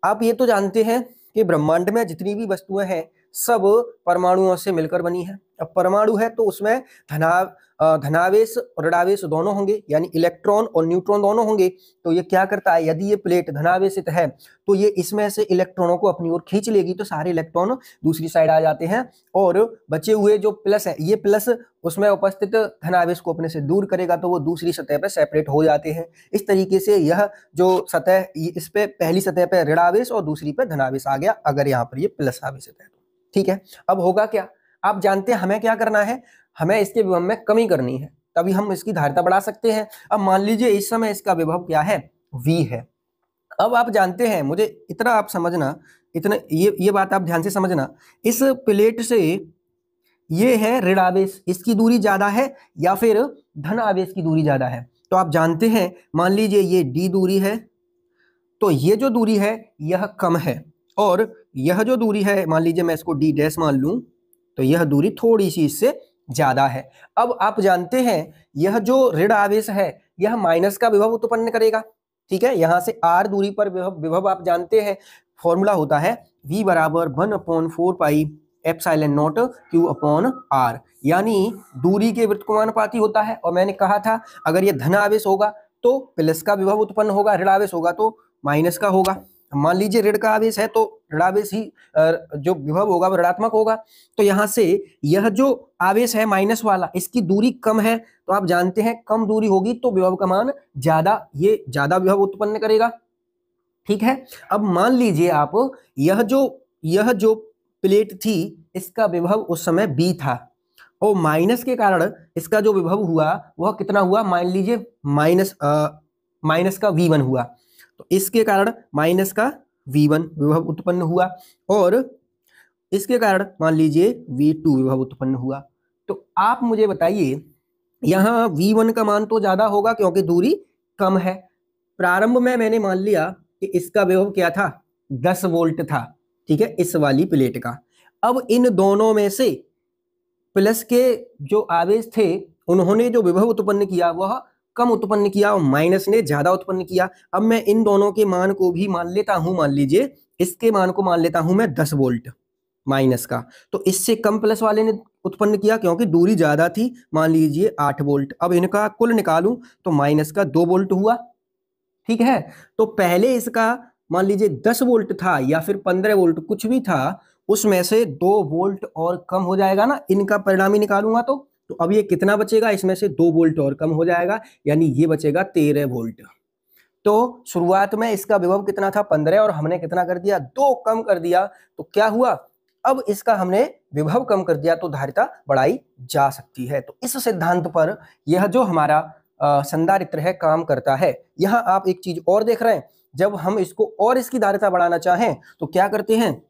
आप ये तो जानते हैं कि ब्रह्मांड में जितनी भी वस्तुएं हैं सब परमाणुओं से मिलकर बनी है। अब परमाणु है तो उसमें धनावेश और ऋणावेश दोनों होंगे, यानी इलेक्ट्रॉन और न्यूट्रॉन दोनों होंगे। तो ये क्या करता है, यदि ये प्लेट धनावेशित है तो ये इसमें से इलेक्ट्रॉनों को अपनी ओर खींच लेगी, तो सारे इलेक्ट्रॉन दूसरी साइड आ जाते हैं, और बचे हुए जो प्लस है, ये प्लस उसमें उपस्थित धनावेश को अपने से दूर करेगा, तो वो दूसरी सतह पर सेपरेट हो जाते हैं। इस तरीके से यह जो सतह, इस पे पहली सतह पर ऋणावेश और दूसरी पे धनावेश आ गया, अगर यहाँ पर ये प्लस आवेशित है। ठीक है, अब होगा क्या, आप जानते हैं हमें क्या करना है, हमें इसके विभव में कमी करनी है, तभी हम इसकी धारिता बढ़ा सकते हैं। अब मान लीजिए इस समय इसका विभव क्या है, V है। अब आप जानते हैं, मुझे इतना आप समझना, इतना ये बात आप ध्यान से समझना, इस प्लेट से ये है ऋण आवेश, इसकी दूरी ज्यादा है या फिर धन आवेश की दूरी ज्यादा है। तो आप जानते हैं, मान लीजिए ये D दूरी है, तो ये जो दूरी है यह कम है और यह जो दूरी है, मान लीजिए मैं इसको डी डैश मान लूं, तो यह दूरी थोड़ी सी इससे ज्यादा है। अब आप जानते हैं यह जो ऋण आवेश है यह माइनस का विभव उत्पन्न करेगा। ठीक है, यहां से r दूरी पर विभव आप जानते हैं, फॉर्मूला होता है v बराबर 1/4 पाई epsilon not q upon r, यानी दूरी के व्युत्क्रमानुपाती होता है। और मैंने कहा था अगर ये धन आवेश होगा तो प्लस का विभव उत्पन्न होगा, ऋण आवेश होगा तो माइनस का होगा। मान लीजिए ऋण का आवेश है तो ऋणावेश ही जो विभव होगा वो ऋणात्मक होगा। तो यहाँ से यह जो आवेश है माइनस वाला, इसकी दूरी कम है, तो आप जानते हैं कम दूरी होगी तो विभव का मान ज्यादा, ये ज्यादा विभव उत्पन्न करेगा। ठीक है, अब मान लीजिए आप यह जो प्लेट थी इसका विभव उस समय b था और माइनस के कारण इसका जो विभव हुआ वह कितना हुआ, मान लीजिए माइनस का v1 हुआ, तो इसके कारण माइनस का v1 विभव उत्पन्न हुआ और इसके कारण मान लीजिए v2 विभव उत्पन्न हुआ। तो आप मुझे बताइए यहाँ v1 का मान तो ज्यादा होगा क्योंकि दूरी कम है। प्रारंभ में मैंने मान लिया कि इसका विभव क्या था, 10 वोल्ट था। ठीक है, इस वाली प्लेट का। अब इन दोनों में से प्लस के जो आवेश थे उन्होंने जो विभव उत्पन्न किया वह कम उत्पन्न किया और माइनस ने ज्यादा उत्पन्न किया। अब मैं इन दोनों के मान को भी मान लेता हूं, मान लीजिए इसके मान को मान लेता हूं मैं 10 वोल्ट माइनस का, तो इससे कम प्लस वाले ने उत्पन्न किया क्योंकि दूरी ज्यादा थी, मान लीजिए 8 वोल्ट। अब इनका कुल निकालूं तो माइनस का 2 वोल्ट हुआ। ठीक है, तो पहले इसका मान लीजिए 10 वोल्ट था या फिर 15 वोल्ट कुछ भी था, उसमें से 2 वोल्ट और कम हो जाएगा ना, इनका परिणामी निकालूंगा तो अब ये कितना बचेगा, इसमें से 2 वोल्ट और कम हो जाएगा, यानी ये बचेगा 13 वोल्ट। तो शुरुआत में इसका विभव कितना था 15 और हमने कितना कर दिया, 2 कम कर दिया, तो क्या हुआ, अब इसका हमने विभव कम कर दिया तो धारिता बढ़ाई जा सकती है। तो इस सिद्धांत पर यह जो हमारा संधारित्र है काम करता है। यहाँ आप एक चीज और देख रहे हैं, जब हम इसको और इसकी धारिता बढ़ाना चाहें तो क्या करते हैं,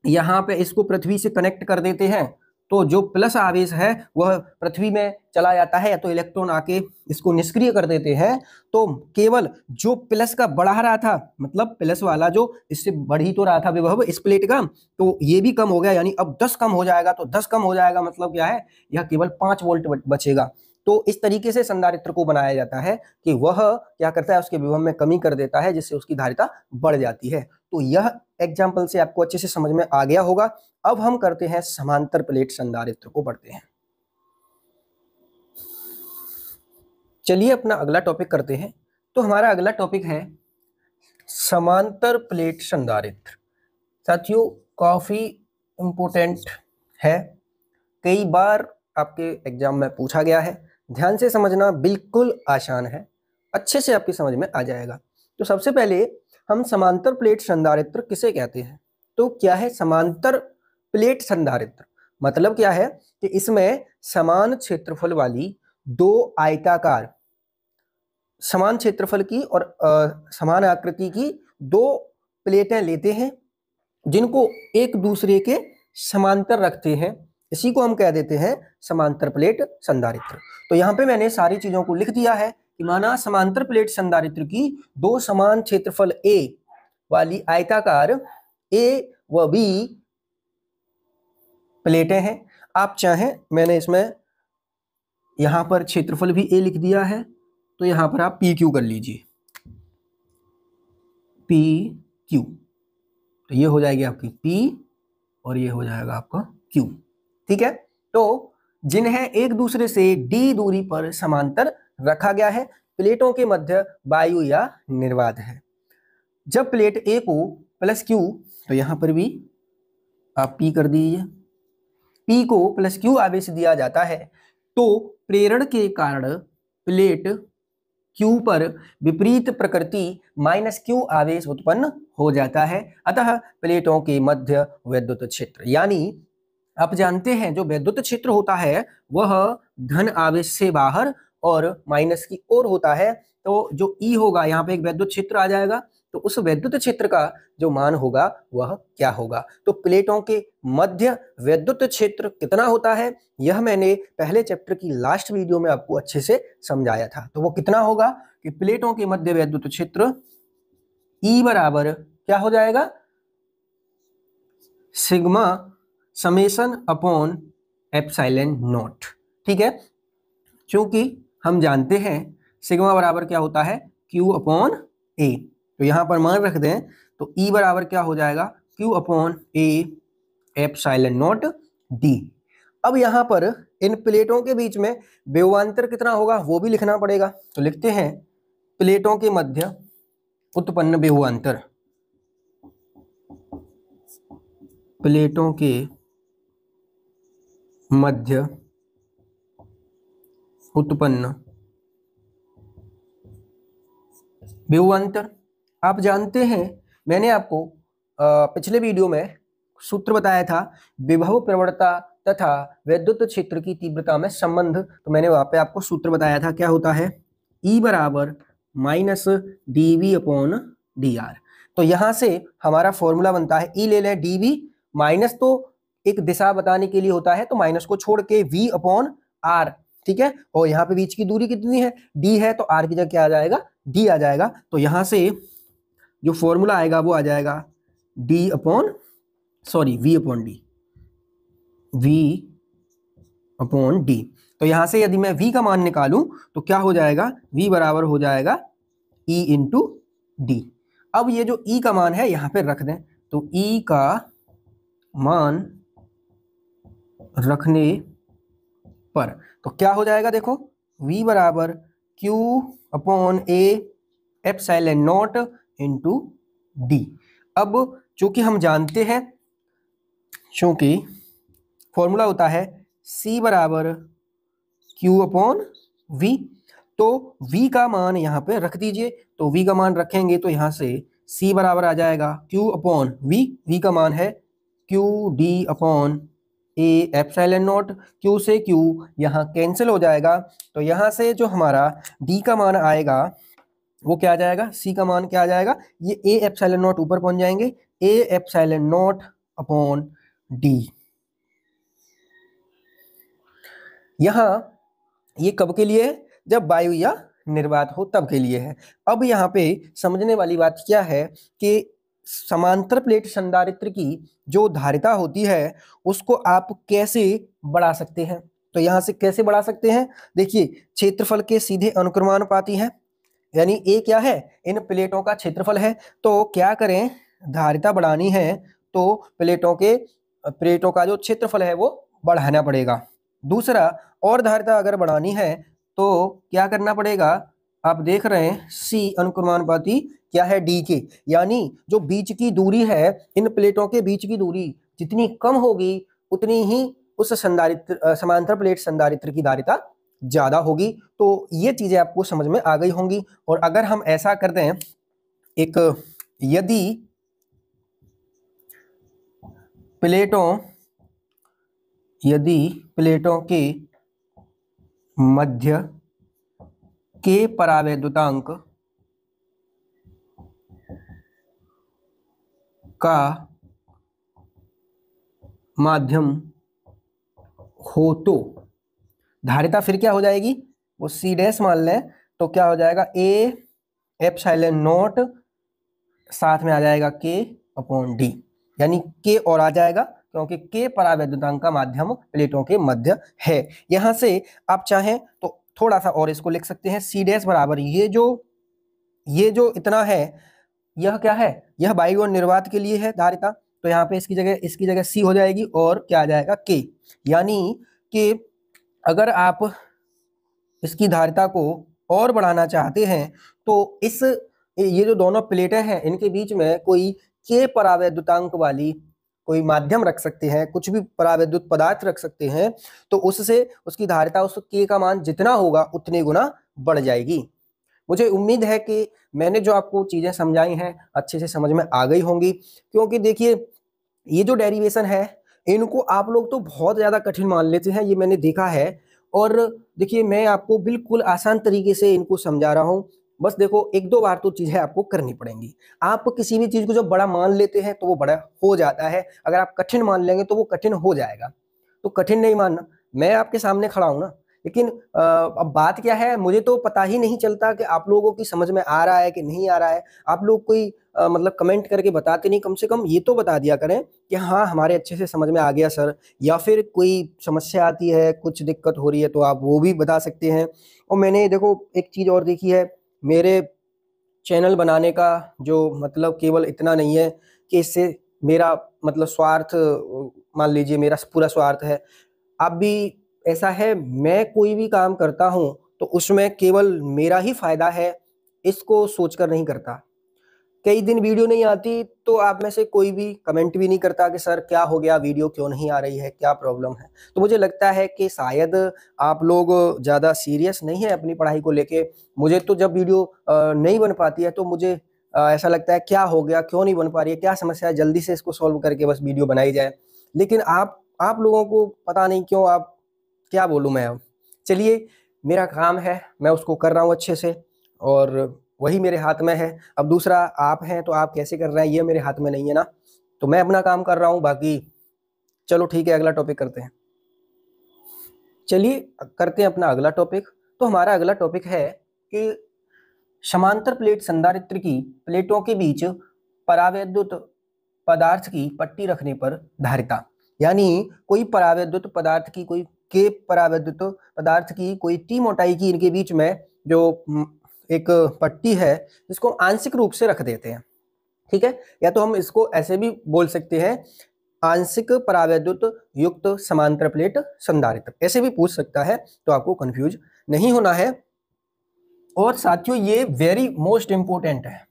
यहाँ पे इसको पृथ्वी से कनेक्ट कर देते हैं, तो जो प्लस आवेश है वह पृथ्वी में चला जाता है, तो इलेक्ट्रॉन आके इसको निष्क्रिय कर देते हैं। तो केवल जो प्लस का बढ़ा रहा था, मतलब प्लस वाला जो इससे बढ़ ही तो रहा था विभव इस प्लेट का, तो ये भी कम हो गया, यानी अब 10 कम हो जाएगा। तो 10 कम हो जाएगा मतलब क्या है, यह केवल 5 वोल्ट बचेगा। तो इस तरीके से संधारित्र को बनाया जाता है कि वह क्या करता है, उसके विभव में कमी कर देता है, जिससे उसकी धारिता बढ़ जाती है। तो यह एग्जाम्पल से आपको अच्छे से समझ में आ गया होगा। अब हम करते हैं समांतर प्लेट संधारित्र को पढ़ते हैं। चलिए अपना अगला टॉपिक करते हैं। तो हमारा अगला टॉपिक है समांतर प्लेट संधारित्र। साथियों काफी इंपॉर्टेंट है, कई बार आपके एग्जाम में पूछा गया है, ध्यान से समझना, बिल्कुल आसान है, अच्छे से आपकी समझ में आ जाएगा। तो सबसे पहले हम समांतर प्लेट संधारित्र किसे कहते हैं। तो क्या है समांतर प्लेट संधारित्र, मतलब क्या है कि इसमें समान क्षेत्रफल वाली दो आयताकार, समान क्षेत्रफल की और समान आकृति की दो प्लेटें लेते हैं जिनको एक दूसरे के समांतर रखते हैं, इसी को हम कह देते हैं समांतर प्लेट संधारित्र। तो यहाँ पे मैंने सारी चीजों को लिख दिया है कि माना समांतर प्लेट संधारित्र की दो समान क्षेत्रफल ए वाली आयताकार ए व बी प्लेटें हैं। आप चाहें, मैंने इसमें यहां पर क्षेत्रफल भी ए लिख दिया है, तो यहां पर आप पी क्यू कर लीजिए, पी क्यू, तो ये हो जाएगी आपकी पी और ये हो जाएगा आपका क्यू। ठीक है, तो जिन्हें एक दूसरे से डी दूरी पर समांतर रखा गया है, प्लेटों के मध्य वायु या निर्वात है। जब प्लेट ए को प्लस क्यू, तो यहां पर भी आप पी कर दीजिए, पी को प्लस क्यू आवेश दिया जाता है, तो प्रेरण के कारण प्लेट क्यू पर विपरीत प्रकृति माइनस क्यू आवेश उत्पन्न हो जाता है। अतः प्लेटों के मध्य वैद्युत क्षेत्र, यानी आप जानते हैं जो वैद्युत क्षेत्र होता है वह धन आवेश से बाहर और माइनस की ओर होता है। तो जो ई होगा, यहाँ पे एक वैद्युत क्षेत्र आ जाएगा, तो उस वैद्युत क्षेत्र का जो मान होगा वह क्या होगा। तो प्लेटों के मध्य वैद्युत क्षेत्र कितना होता है, यह मैंने पहले चैप्टर की लास्ट वीडियो में आपको अच्छे से समझाया था। तो वो कितना होगा कि प्लेटों के मध्य वैद्युत क्षेत्र ई बराबर क्या हो जाएगा, sigma summation upon epsilon not. ठीक है, क्योंकि हम जानते हैं सिग्मा बराबर क्या होता है, Q अपॉन A। तो यहां पर मान रख दें तो E बराबर क्या हो जाएगा, Q upon A epsilon not D। अब यहां पर इन प्लेटों के बीच में विभवांतर कितना होगा वो भी लिखना पड़ेगा। तो लिखते हैं प्लेटों के मध्य उत्पन्न विभवांतर, प्लेटों के मध्य उत्पन्न विभवांतर। आप जानते हैं मैंने आपको पिछले वीडियो में सूत्र बताया था विभव प्रवणता तथा वैद्युत क्षेत्र की तीव्रता में संबंध। तो मैंने वहां पे आपको सूत्र बताया था, क्या होता है, E बराबर माइनस dV अपॉन dr। तो यहां से हमारा फॉर्मूला बनता है, E ले लें dV, माइनस तो एक दिशा बताने के लिए होता है तो माइनस को छोड़ के V अपॉन r। ठीक है, और यहाँ पे बीच की दूरी कितनी है, D है, तो r की जगह क्या आ जाएगा, D आ जाएगा। तो यहां से जो फॉर्मूला आएगा वो आ जाएगा V अपॉन D। तो यहां से यदि मैं V का मान निकालूं तो क्या हो जाएगा, V बराबर हो जाएगा E इंटू D। अब ये जो E का मान है यहां पे रख दें, तो E का मान रखने पर तो क्या हो जाएगा, देखो V बराबर Q upon A epsilon naught into D। अब चूंकि हम जानते हैं, चूंकि फॉर्मूला होता है C बराबर Q अपॉन V, तो V का मान यहाँ पे रख दीजिए। तो V का मान रखेंगे तो यहाँ से C बराबर आ जाएगा Q अपॉन V का मान है Q D upon A epsilon not. Q से Q यहाँ कैंसिल हो जाएगा, तो यहाँ से जो हमारा D का मान आएगा वो क्या आ जाएगा, C का मान क्या आ जाएगा, ये A एप्सिलॉन नॉट ऊपर पहुंच जाएंगे, A epsilon not upon D। यहाँ ये कब के लिए है, जब वायु या निर्वात हो तब के लिए है। अब यहाँ पे समझने वाली बात क्या है कि समांतर प्लेट संधारित्र की जो धारिता होती है उसको आप कैसे बढ़ा सकते हैं। तो यहाँ से कैसे बढ़ा सकते हैं, देखिए क्षेत्रफल के सीधे अनुक्रमानुपाती है, यानी ए क्या है, इन प्लेटों का क्षेत्रफल है। तो क्या करें, धारिता बढ़ानी है तो प्लेटों का जो क्षेत्रफल है वो बढ़ाना पड़ेगा। दूसरा, और धारिता अगर बढ़ानी है तो क्या करना पड़ेगा, आप देख रहे हैं C अनुक्रमानुपाती क्या है D के, यानी जो बीच की दूरी है, इन प्लेटों के बीच की दूरी जितनी कम होगी उतनी ही उस समांतर प्लेट संधारित्र की धारिता ज्यादा होगी। तो ये चीजें आपको समझ में आ गई होंगी। और अगर हम ऐसा कर दें, यदि प्लेटों के मध्य के परावैद्युतांक का माध्यम हो तो धारिता फिर क्या हो जाएगी, वो C डैश मान लें, तो क्या हो जाएगा A एप्सिलॉन नॉट, साथ में आ जाएगा K अपॉन D, यानी K और आ जाएगा क्योंकि K परावैद्युतांक का माध्यम प्लेटों के मध्य है। यहां से आप चाहें तो थोड़ा सा और इसको लिख सकते हैं, C डैश बराबर ये जो इतना है, यह क्या है, यह वायु और निर्वात के लिए है धारिता। तो यहाँ पे इसकी जगह C हो जाएगी और क्या आ जाएगा K, यानी कि अगर आप इसकी धारिता को और बढ़ाना चाहते हैं तो ये जो दोनों प्लेटें हैं इनके बीच में कोई K परावैद्युतांक वाली कोई माध्यम रख सकते हैं, कुछ भी परावैद्युत पदार्थ रख सकते हैं, तो उससे उसकी धारिता उस K का मान जितना होगा उतने गुना बढ़ जाएगी। मुझे उम्मीद है कि मैंने जो आपको चीजें समझाई हैं अच्छे से समझ में आ गई होंगी, क्योंकि देखिए ये जो डेरिवेशन है इनको आप लोग तो बहुत ज्यादा कठिन मान लेते हैं, ये मैंने देखा है। और देखिए मैं आपको बिल्कुल आसान तरीके से इनको समझा रहा हूँ, बस देखो एक दो बार तो चीजें आपको करनी पड़ेंगी। आप किसी भी चीज को जब बड़ा मान लेते हैं तो वो बड़ा हो जाता है, अगर आप कठिन मान लेंगे तो वो कठिन हो जाएगा। तो कठिन नहीं मानना, मैं आपके सामने खड़ा हूं ना, लेकिन अब बात क्या है, मुझे तो पता ही नहीं चलता कि आप लोगों की समझ में आ रहा है कि नहीं आ रहा है। आप लोग कोई मतलब कमेंट करके बताते नहीं, कम से कम ये तो बता दिया करें कि हाँ हमारे अच्छे से समझ में आ गया सर, या फिर कोई समस्या आती है, कुछ दिक्कत हो रही है तो आप वो भी बता सकते हैं। और मैंने देखो एक चीज़ और देखी है, मेरे चैनल बनाने का जो मतलब केवल इतना नहीं है कि इससे मेरा मतलब स्वार्थ, मान लीजिए मेरा पूरा स्वार्थ है। अब भी ऐसा है, मैं कोई भी काम करता हूँ तो उसमें केवल मेरा ही फायदा है, इसको सोचकर नहीं करता। कई दिन वीडियो नहीं आती तो आप में से कोई भी कमेंट भी नहीं करता कि सर क्या हो गया, वीडियो क्यों नहीं आ रही है, क्या प्रॉब्लम है। तो मुझे लगता है कि शायद आप लोग ज़्यादा सीरियस नहीं है अपनी पढ़ाई को लेके। मुझे तो जब वीडियो नहीं बन पाती है तो मुझे ऐसा लगता है क्या हो गया, क्यों नहीं बन पा रही है, क्या समस्या है, जल्दी से इसको सॉल्व करके बस वीडियो बनाई जाए। लेकिन आप लोगों को पता नहीं क्यों, आप क्या बोलूँ मैं अब। चलिए, मेरा काम है, मैं उसको कर रहा हूँ अच्छे से और वही मेरे हाथ में है। अब दूसरा आप हैं तो आप कैसे कर रहे हैं ये मेरे हाथ में नहीं है ना। तो मैं अपना काम कर रहा हूँ, बाकी चलो ठीक है, अगला टॉपिक करते हैं। चलिए करते हैं अपना अगला टॉपिक। तो हमारा अगला टॉपिक है कि समांतर प्लेट संधारित्र की प्लेटों के बीच परावैद्युत पदार्थ की पट्टी रखने पर धारिता। यानी कोई परावैद्युत पदार्थ की, कोई के परावैद्युत पदार्थ की कोई टी मोटाई की इनके बीच में जो एक पट्टी है, जिसको आंशिक रूप से रख देते हैं। ठीक है, या तो हम इसको ऐसे भी बोल सकते हैं, आंशिक परावैद्युत युक्त समांतर प्लेट संधारित्र, ऐसे भी पूछ सकता है, तो आपको कंफ्यूज नहीं होना है। और साथियों ये वेरी मोस्ट इंपोर्टेंट है,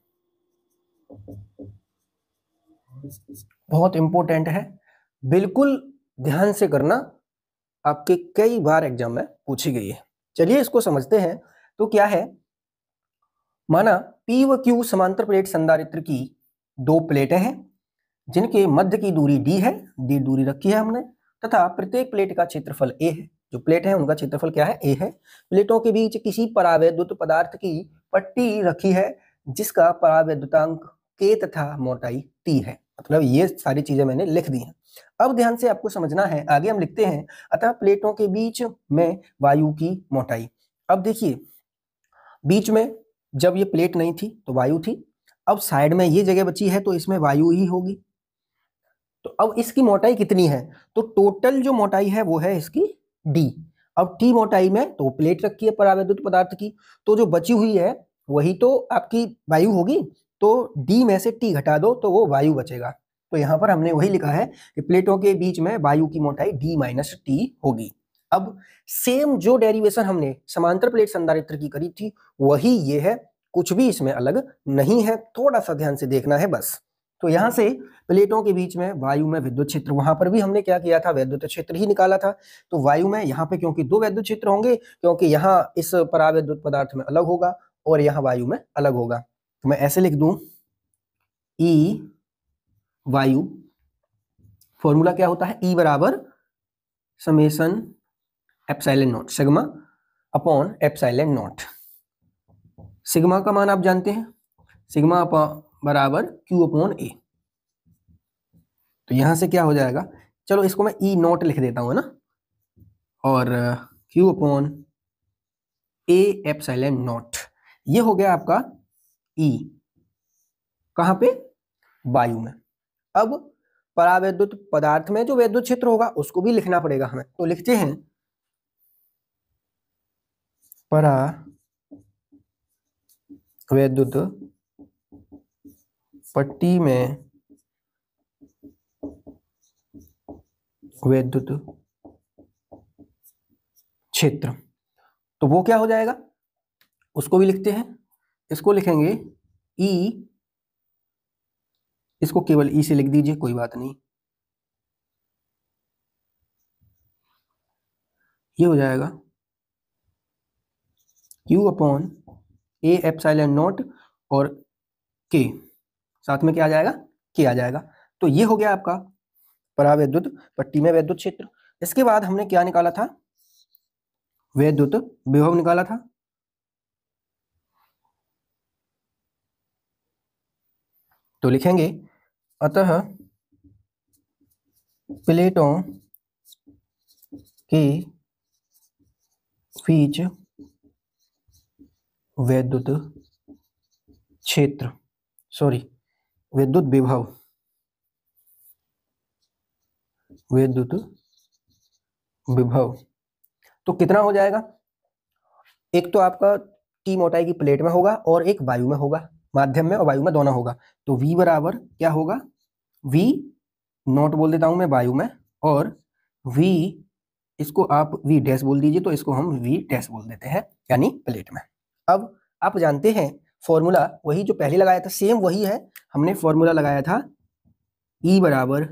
बहुत इंपॉर्टेंट है, बिल्कुल ध्यान से करना, आपके कई बार एग्जाम में पूछी गई है। चलिए इसको समझते हैं। तो क्या है, माना P व Q समांतर प्लेट संधारित्र की दो प्लेटें हैं जिनके मध्य की दूरी d है, d दूरी रखी है हमने, तथा प्रत्येक प्लेट का क्षेत्रफल a है। जो प्लेट है उनका क्षेत्रफल क्या है, a है। प्लेटों के बीच किसी परावैद्युत पदार्थ की पट्टी रखी है जिसका परावैद्युतांक k तथा मोटाई t है। मतलब ये सारी चीजें मैंने लिख दी हैं। अब ध्यान से आपको समझना है, आगे हम लिखते हैं, अतः प्लेटों के बीच में वायु की मोटाई। अब देखिए, बीच में जब ये प्लेट नहीं थी तो वायु थी, अब साइड में ये जगह बची है तो इसमें वायु ही होगी। तो अब इसकी मोटाई कितनी है, तो टोटल जो मोटाई है वो है इसकी d। अब t मोटाई में तो प्लेट रखी है परावैद्युत पदार्थ की, तो जो बची हुई है वही तो आपकी वायु होगी। तो d में से t घटा दो तो वो वायु बचेगा। तो यहाँ पर हमने वही लिखा है कि प्लेटों के बीच में वायु की मोटाई d माइनस टी होगी। अब सेम जो डेरिवेशन हमने समांतर प्लेट संधारित्र की करी थी वही ये है, कुछ भी इसमें अलग नहीं है, थोड़ा सा ध्यान से देखना है बस। तो यहाँ से प्लेटों के बीच में वायु में विद्युत क्षेत्र, वहां पर भी हमने क्या किया था, वैद्युत क्षेत्र ही निकाला था। तो वायु में यहाँ पे क्योंकि दो वैद्युत क्षेत्र होंगे, क्योंकि यहाँ इस परावैद्युत पदार्थ में अलग होगा और यहाँ वायु में अलग होगा। तो मैं ऐसे लिख दूं, ई वायु, फॉर्मूला क्या होता है, ई बराबर summation epsilon not, sigma upon epsilon not. Sigma का मान आप जानते हैं, सिग्मा बराबर क्यू अपॉन ए। तो यहां से क्या हो जाएगा, चलो इसको मैं ई नॉट लिख देता हूं ना, और Q upon A epsilon not, ये हो गया आपका ई, कहां पे, वायु में। अब परावैद्युत पदार्थ में जो वैद्युत क्षेत्र होगा उसको भी लिखना पड़ेगा हमें, तो लिखते हैं परावैद्युत पट्टी में वैद्युत क्षेत्र, तो वो क्या हो जाएगा, उसको भी लिखते हैं। इसको लिखेंगे ई, इसको केवल ई से लिख दीजिए, कोई बात नहीं, ये हो जाएगा Q upon A epsilon not और के, साथ में क्या आ जाएगा, के आ जाएगा। तो ये हो गया आपका परावैद्युत पट्टी में वैद्युत क्षेत्र। इसके बाद हमने क्या निकाला था, वैद्युत विभव निकाला था। तो लिखेंगे अतः प्लेटों के बीच वैद्युत क्षेत्र, सॉरी विद्युत विभव, विद्युत विभव तो कितना हो जाएगा? एक तो आपका टी मोटाई की प्लेट में होगा और एक वायु में होगा, माध्यम में और वायु में दोनों होगा। तो V बराबर क्या होगा? V नॉट बोल देता हूं मैं वायु में, और V इसको आप V डैश बोल दीजिए, तो इसको हम V डैश बोल देते हैं, यानी प्लेट में। अब आप जानते हैं फॉर्मूला वही जो पहले लगाया था, सेम वही है। हमने फॉर्मूला लगाया था E बराबर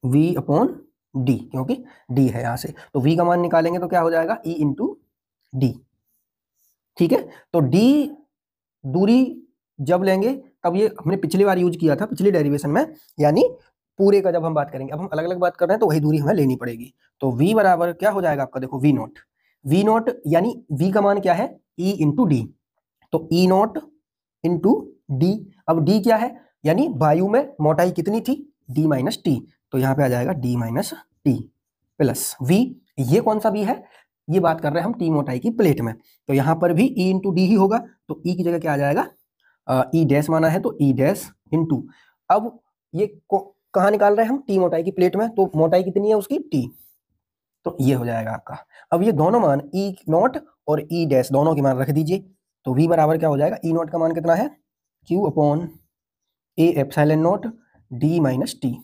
V अपॉन D, क्योंकि D है यहाँ से, तो V का मान निकालेंगे तो क्या हो जाएगा? E into D। ठीक है, तो D दूरी जब लेंगे तब, ये हमने पिछली बार यूज किया था पिछली डेरिवेशन में, यानी पूरे का जब हम बात करेंगे, अब हम अलग अलग बात कर रहे हैं तो वही दूरी हमें लेनी पड़ेगी। तो V बराबर क्या हो जाएगा आपका? देखो V नॉट यानी V का मान क्या है? E इंटू डी, तो E नॉट इंटू डी। अब D क्या है? यानी वायु में मोटाई कितनी थी? D माइनस टी, तो यहाँ पे आ जाएगा D minus T plus V। ये कौन सा V है? ये बात कर रहे हैं हम टी मोटाई की प्लेट में, तो यहाँ पर भी E इंटू डी ही होगा, तो E की जगह क्या आ जाएगा? E डैश माना है तो E डैश इंटू, अब ये कहाँ निकाल रहे हैं हम? टी मोटाई की प्लेट में, तो मोटाई कितनी है उसकी? T, तो ये हो जाएगा आपका। अब ये दोनों मान E नॉट और E डैश दोनों के मान रख दीजिए, तो V बराबर क्या हो जाएगा? E नॉट का मान कितना है? Q upon A epsilon not D minus T,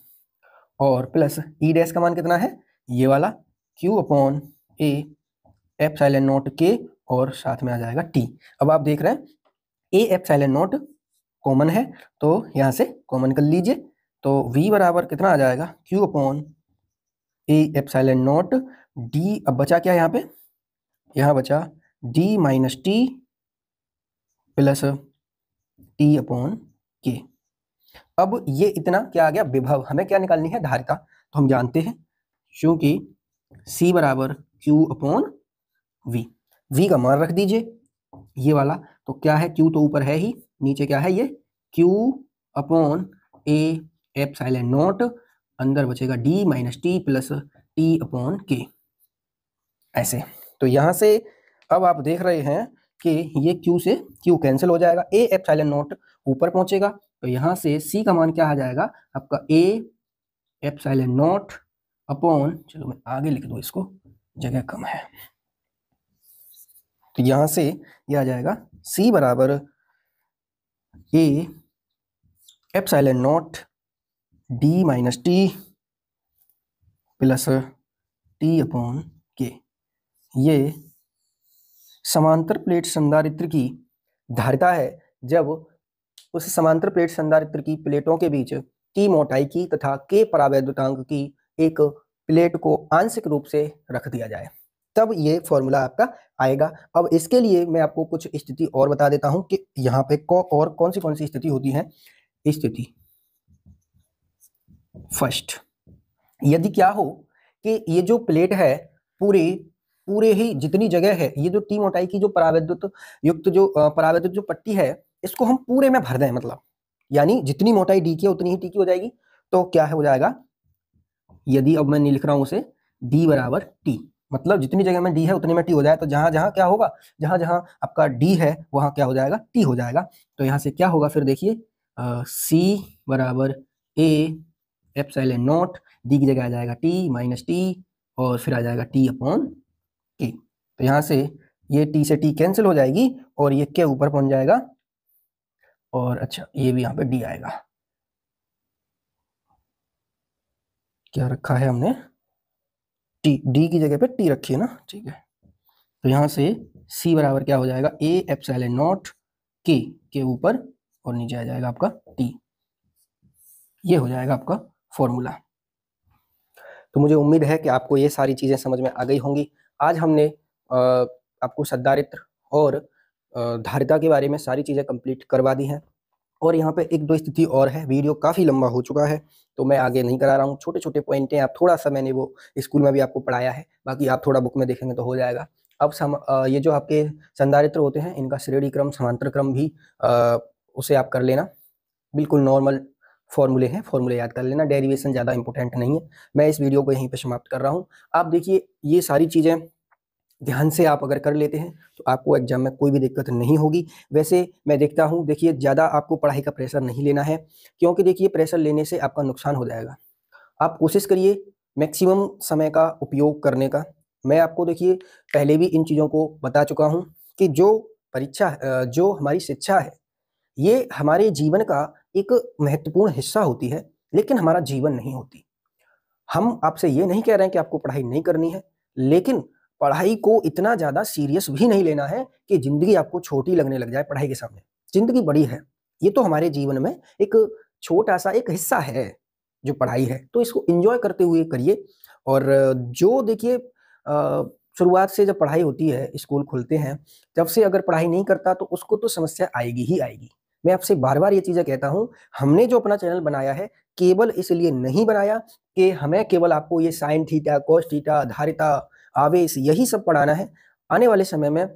और प्लस E डैश का मान कितना है? ये वाला Q upon A epsilon not K, और साथ में आ जाएगा T। अब आप देख रहे हैं A एप्सिलॉन नॉट कॉमन है, तो यहाँ से कॉमन कर लीजिए, तो V बराबर कितना आ जाएगा? Q upon A epsilon not D। अब बचा क्या यहाँ पे? यहाँ बचा D minus T plus T upon K। अब ये इतना क्या आ गया? विभव। हमें क्या निकालनी है? धारिता। तो हम जानते हैं क्योंकि C बराबर Q अपॉन V, V का मान रख दीजिए ये वाला, तो क्या है? Q तो ऊपर है ही, नीचे क्या है? ये Q upon A epsilon not, अंदर बचेगा D minus T plus T upon K, ऐसे। तो यहाँ से अब आप देख रहे हैं कि ये Q से Q कैंसिल हो जाएगा, A एप्सिलॉन नॉट ऊपर पहुंचेगा, तो यहाँ से C का मान क्या आ जाएगा आपका? A एप्सिलॉन नॉट अपॉन, चलो मैं आगे लिख दूँ इसको, जगह कम है, तो यहाँ से ये आ जाएगा C बराबर A epsilon not D minus T plus T upon K। ये समांतर प्लेट संधारित्र की धारिता है, जब उस समांतर प्लेट संधारित्र की प्लेटों के बीच T मोटाई की तथा K परावैद्युतांक की एक प्लेट को आंशिक रूप से रख दिया जाए, तब ये फॉर्मूला आपका आएगा। अब इसके लिए मैं आपको कुछ स्थिति और बता देता हूं कि यहाँ पे और कौन सी स्थिति होती है। स्थिति फर्स्ट, यदि क्या हो कि ये जो प्लेट है पूरे ही जितनी जगह है, ये जो टी मोटाई की जो परावैद्युत युक्त जो परावैद्युत जो पट्टी है, इसको हम पूरे में भर दें, मतलब यानी जितनी मोटाई डी की है उतनी ही टी की हो जाएगी, तो क्या है हो जाएगा? यदि अब मैं नहीं लिख रहा हूं उसे, डी बराबर टी, मतलब जितनी जगह में डी है उतनी में टी हो जाए, तो जहां जहां क्या होगा? जहां जहां आपका डी है वहां क्या हो जाएगा? टी हो जाएगा। तो यहाँ से क्या होगा फिर देखिए, सी बराबर ए एप्सिलॉन नॉट, डी की जगह आ जाएगा टी माइनस टी, और फिर आ जाएगा टी अपॉन के। तो यहाँ से ये टी से टी कैंसिल हो जाएगी और ये के ऊपर पहुंच जाएगा, और अच्छा ये भी यहाँ पे डी आएगा। क्या रखा है हमने? टी, डी की जगह पे टी रखी है ना, ठीक है। तो यहाँ से सी बराबर क्या हो जाएगा? ए एप्सिलॉन नॉट के ऊपर, और नीचे आ जाएगा आपका टी। ये हो जाएगा आपका फॉर्मूला। तो मुझे उम्मीद है कि आपको ये सारी चीज़ें समझ में आ गई होंगी। आज हमने आपको संधारित्र और धारिता के बारे में सारी चीज़ें कंप्लीट करवा दी हैं, और यहाँ पे एक दो स्थिति और है। वीडियो काफ़ी लंबा हो चुका है तो मैं आगे नहीं करा रहा हूँ, छोटे छोटे पॉइंट हैं, आप थोड़ा सा मैंने वो स्कूल में भी आपको पढ़ाया है, बाकी आप थोड़ा बुक में देखेंगे तो हो जाएगा। अब ये जो आपके संधारित्र होते हैं इनका श्रेणी क्रम समांतर क्रम भी उसे आप कर लेना, बिल्कुल नॉर्मल फॉर्मूले हैं, फॉर्मूले याद कर लेना, डेरिवेशन ज़्यादा इंपॉर्टेंट नहीं है। मैं इस वीडियो को यहीं पे समाप्त कर रहा हूँ। आप देखिए ये सारी चीज़ें ध्यान से आप अगर कर लेते हैं तो आपको एग्जाम में कोई भी दिक्कत नहीं होगी। वैसे मैं देखता हूँ, देखिए ज़्यादा आपको पढ़ाई का प्रेशर नहीं लेना है, क्योंकि देखिए प्रेशर लेने से आपका नुकसान हो जाएगा। आप कोशिश करिए मैक्सिमम समय का उपयोग करने का। मैं आपको देखिए पहले भी इन चीज़ों को बता चुका हूँ कि जो हमारी शिक्षा है, ये हमारे जीवन का एक महत्वपूर्ण हिस्सा होती है, लेकिन हमारा जीवन नहीं होती। हम आपसे ये नहीं कह रहे हैं कि आपको पढ़ाई नहीं करनी है, लेकिन पढ़ाई को इतना ज़्यादा सीरियस भी नहीं लेना है कि ज़िंदगी आपको छोटी लगने लग जाए पढ़ाई के सामने। ज़िंदगी बड़ी है, ये तो हमारे जीवन में एक छोटा-सा एक हिस्सा है, जो पढ़ाई है, तो इसको एन्जॉय करते हुए करिए। और जो देखिए शुरुआत से जब पढ़ाई होती है, स्कूल खुलते हैं, तब से अगर पढ़ाई नहीं करता तो उसको तो समस्या आएगी ही आएगी। मैं आपसे बार-बार ये चीज़ें कहता हूँ, हमने जो अपना चैनल बनाया है, केवल इसलिए नहीं बनाया कि हमें केवल आपको ये साइन थीटा, कॉस थीटा, धारिता, आवेश यही सब पढ़ाना है। आने वाले समय में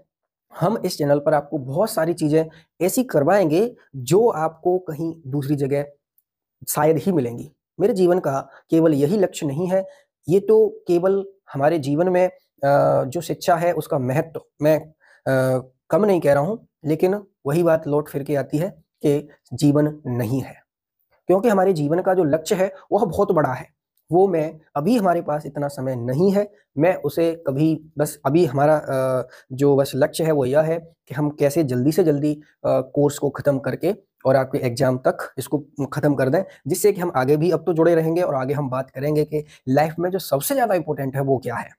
हम इस चैनल पर आपको बहुत सारी चीज़ें ऐसी करवाएँगे, जो आपको कहीं दूसरी जगह शायद ही मिलेंगी। मेरे जीवन का केवल यही लक्ष्य नहीं है, ये तो केवल हमारे जीवन में जो शिक्षा है उसका महत्व मैं कम नहीं कह रहा हूँ, लेकिन वही बात लौट फिर के आती है कि जीवन नहीं है। क्योंकि हमारे जीवन का जो लक्ष्य है वह बहुत बड़ा है। वो मैं अभी हमारे पास इतना समय नहीं है, मैं उसे कभी बस अभी हमारा जो बस लक्ष्य है वो यह है कि हम कैसे जल्दी से जल्दी कोर्स को ख़त्म करके और आपके एग्ज़ाम तक इसको ख़त्म कर दें, जिससे कि हम आगे भी अब तो जुड़े रहेंगे और आगे हम बात करेंगे कि लाइफ़ में जो सबसे ज़्यादा इम्पोर्टेंट है वो क्या है?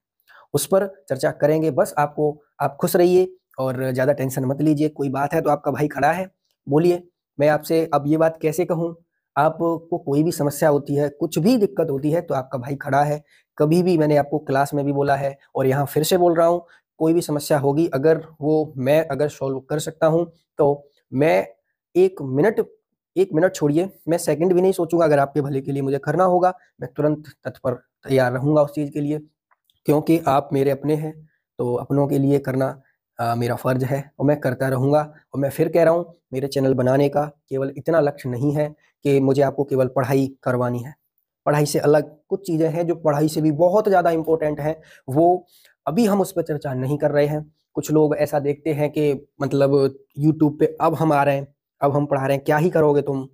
उस पर चर्चा करेंगे। बस आप खुश रहिए और ज़्यादा टेंशन मत लीजिए। कोई बात है तो आपका भाई खड़ा है, बोलिए। मैं आपसे अब ये बात कैसे कहूँ? आपको कोई भी समस्या होती है, कुछ भी दिक्कत होती है तो आपका भाई खड़ा है। कभी भी मैंने आपको क्लास में भी बोला है और यहाँ फिर से बोल रहा हूँ, कोई भी समस्या होगी मैं अगर सॉल्व कर सकता हूँ तो मैं 1 मिनट छोड़िए, मैं सेकंड भी नहीं सोचूँगा। अगर आपके भले के लिए मुझे करना होगा, मैं तुरंत तत्पर तैयार रहूँगा उस चीज़ के लिए। क्योंकि आप मेरे अपने हैं, तो अपनों के लिए करना मेरा फ़र्ज़ है और मैं करता रहूँगा। और मैं फिर कह रहा हूँ, मेरे चैनल बनाने का केवल इतना लक्ष्य नहीं है कि मुझे आपको केवल पढ़ाई करवानी है। पढ़ाई से अलग कुछ चीज़ें हैं जो पढ़ाई से भी बहुत ज़्यादा इम्पोर्टेंट हैं, वो अभी हम उस पे चर्चा नहीं कर रहे हैं। कुछ लोग ऐसा देखते हैं कि मतलब यूट्यूब पे अब हम आ रहे हैं, अब हम पढ़ा रहे हैं, क्या ही करोगे तुम?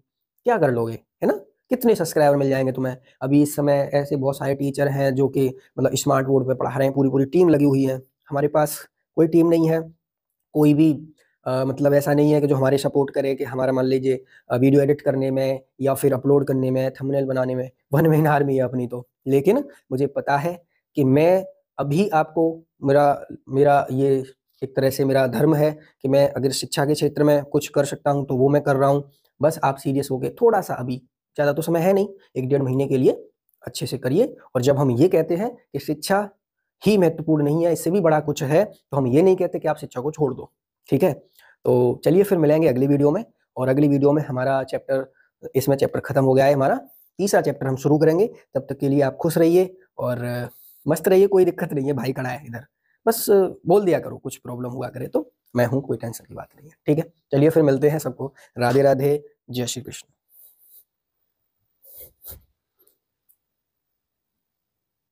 क्या कर लोगे? है ना? कितने सब्सक्राइबर मिल जाएँगे तुम्हें? अभी इस समय ऐसे बहुत सारे टीचर हैं जो कि मतलब स्मार्ट बोर्ड पे पढ़ा रहे हैं, पूरी-पूरी टीम लगी हुई है। हमारे पास कोई टीम नहीं है, कोई भी मतलब ऐसा नहीं है कि जो हमारे सपोर्ट करे कि हमारा मान लीजिए वीडियो एडिट करने में या फिर अपलोड करने में, थंबनेल बनाने में वन मैन आर्मी है अपनी तो। लेकिन मुझे पता है कि मैं अभी आपको मेरा मेरा ये एक तरह से मेरा धर्म है कि मैं अगर शिक्षा के क्षेत्र में कुछ कर सकता हूँ, तो वो मैं कर रहा हूँ। बस आप सीरियस होके थोड़ा-सा अभी, ज़्यादा तो समय है नहीं, 1 डेढ़ महीने के लिए अच्छे से करिए। और जब हम ये कहते हैं कि शिक्षा ही महत्वपूर्ण नहीं है, इससे भी बड़ा कुछ है, तो हम ये नहीं कहते कि आप शिक्षा को छोड़ दो, ठीक है? तो चलिए फिर मिलेंगे अगली वीडियो में। और अगली वीडियो में हमारा इसमें चैप्टर खत्म हो गया है हमारा, तीसरा चैप्टर हम शुरू करेंगे। तब तक के लिए आप खुश रहिए और मस्त रहिए, कोई दिक्कत नहीं है, भाई खड़ा है इधर। बस बोल दिया करो, कुछ प्रॉब्लम हुआ करे तो मैं हूँ, कोई टेंशन की बात नहीं है, ठीक है? चलिए फिर मिलते हैं, सबको राधे-राधे, जय श्री कृष्ण।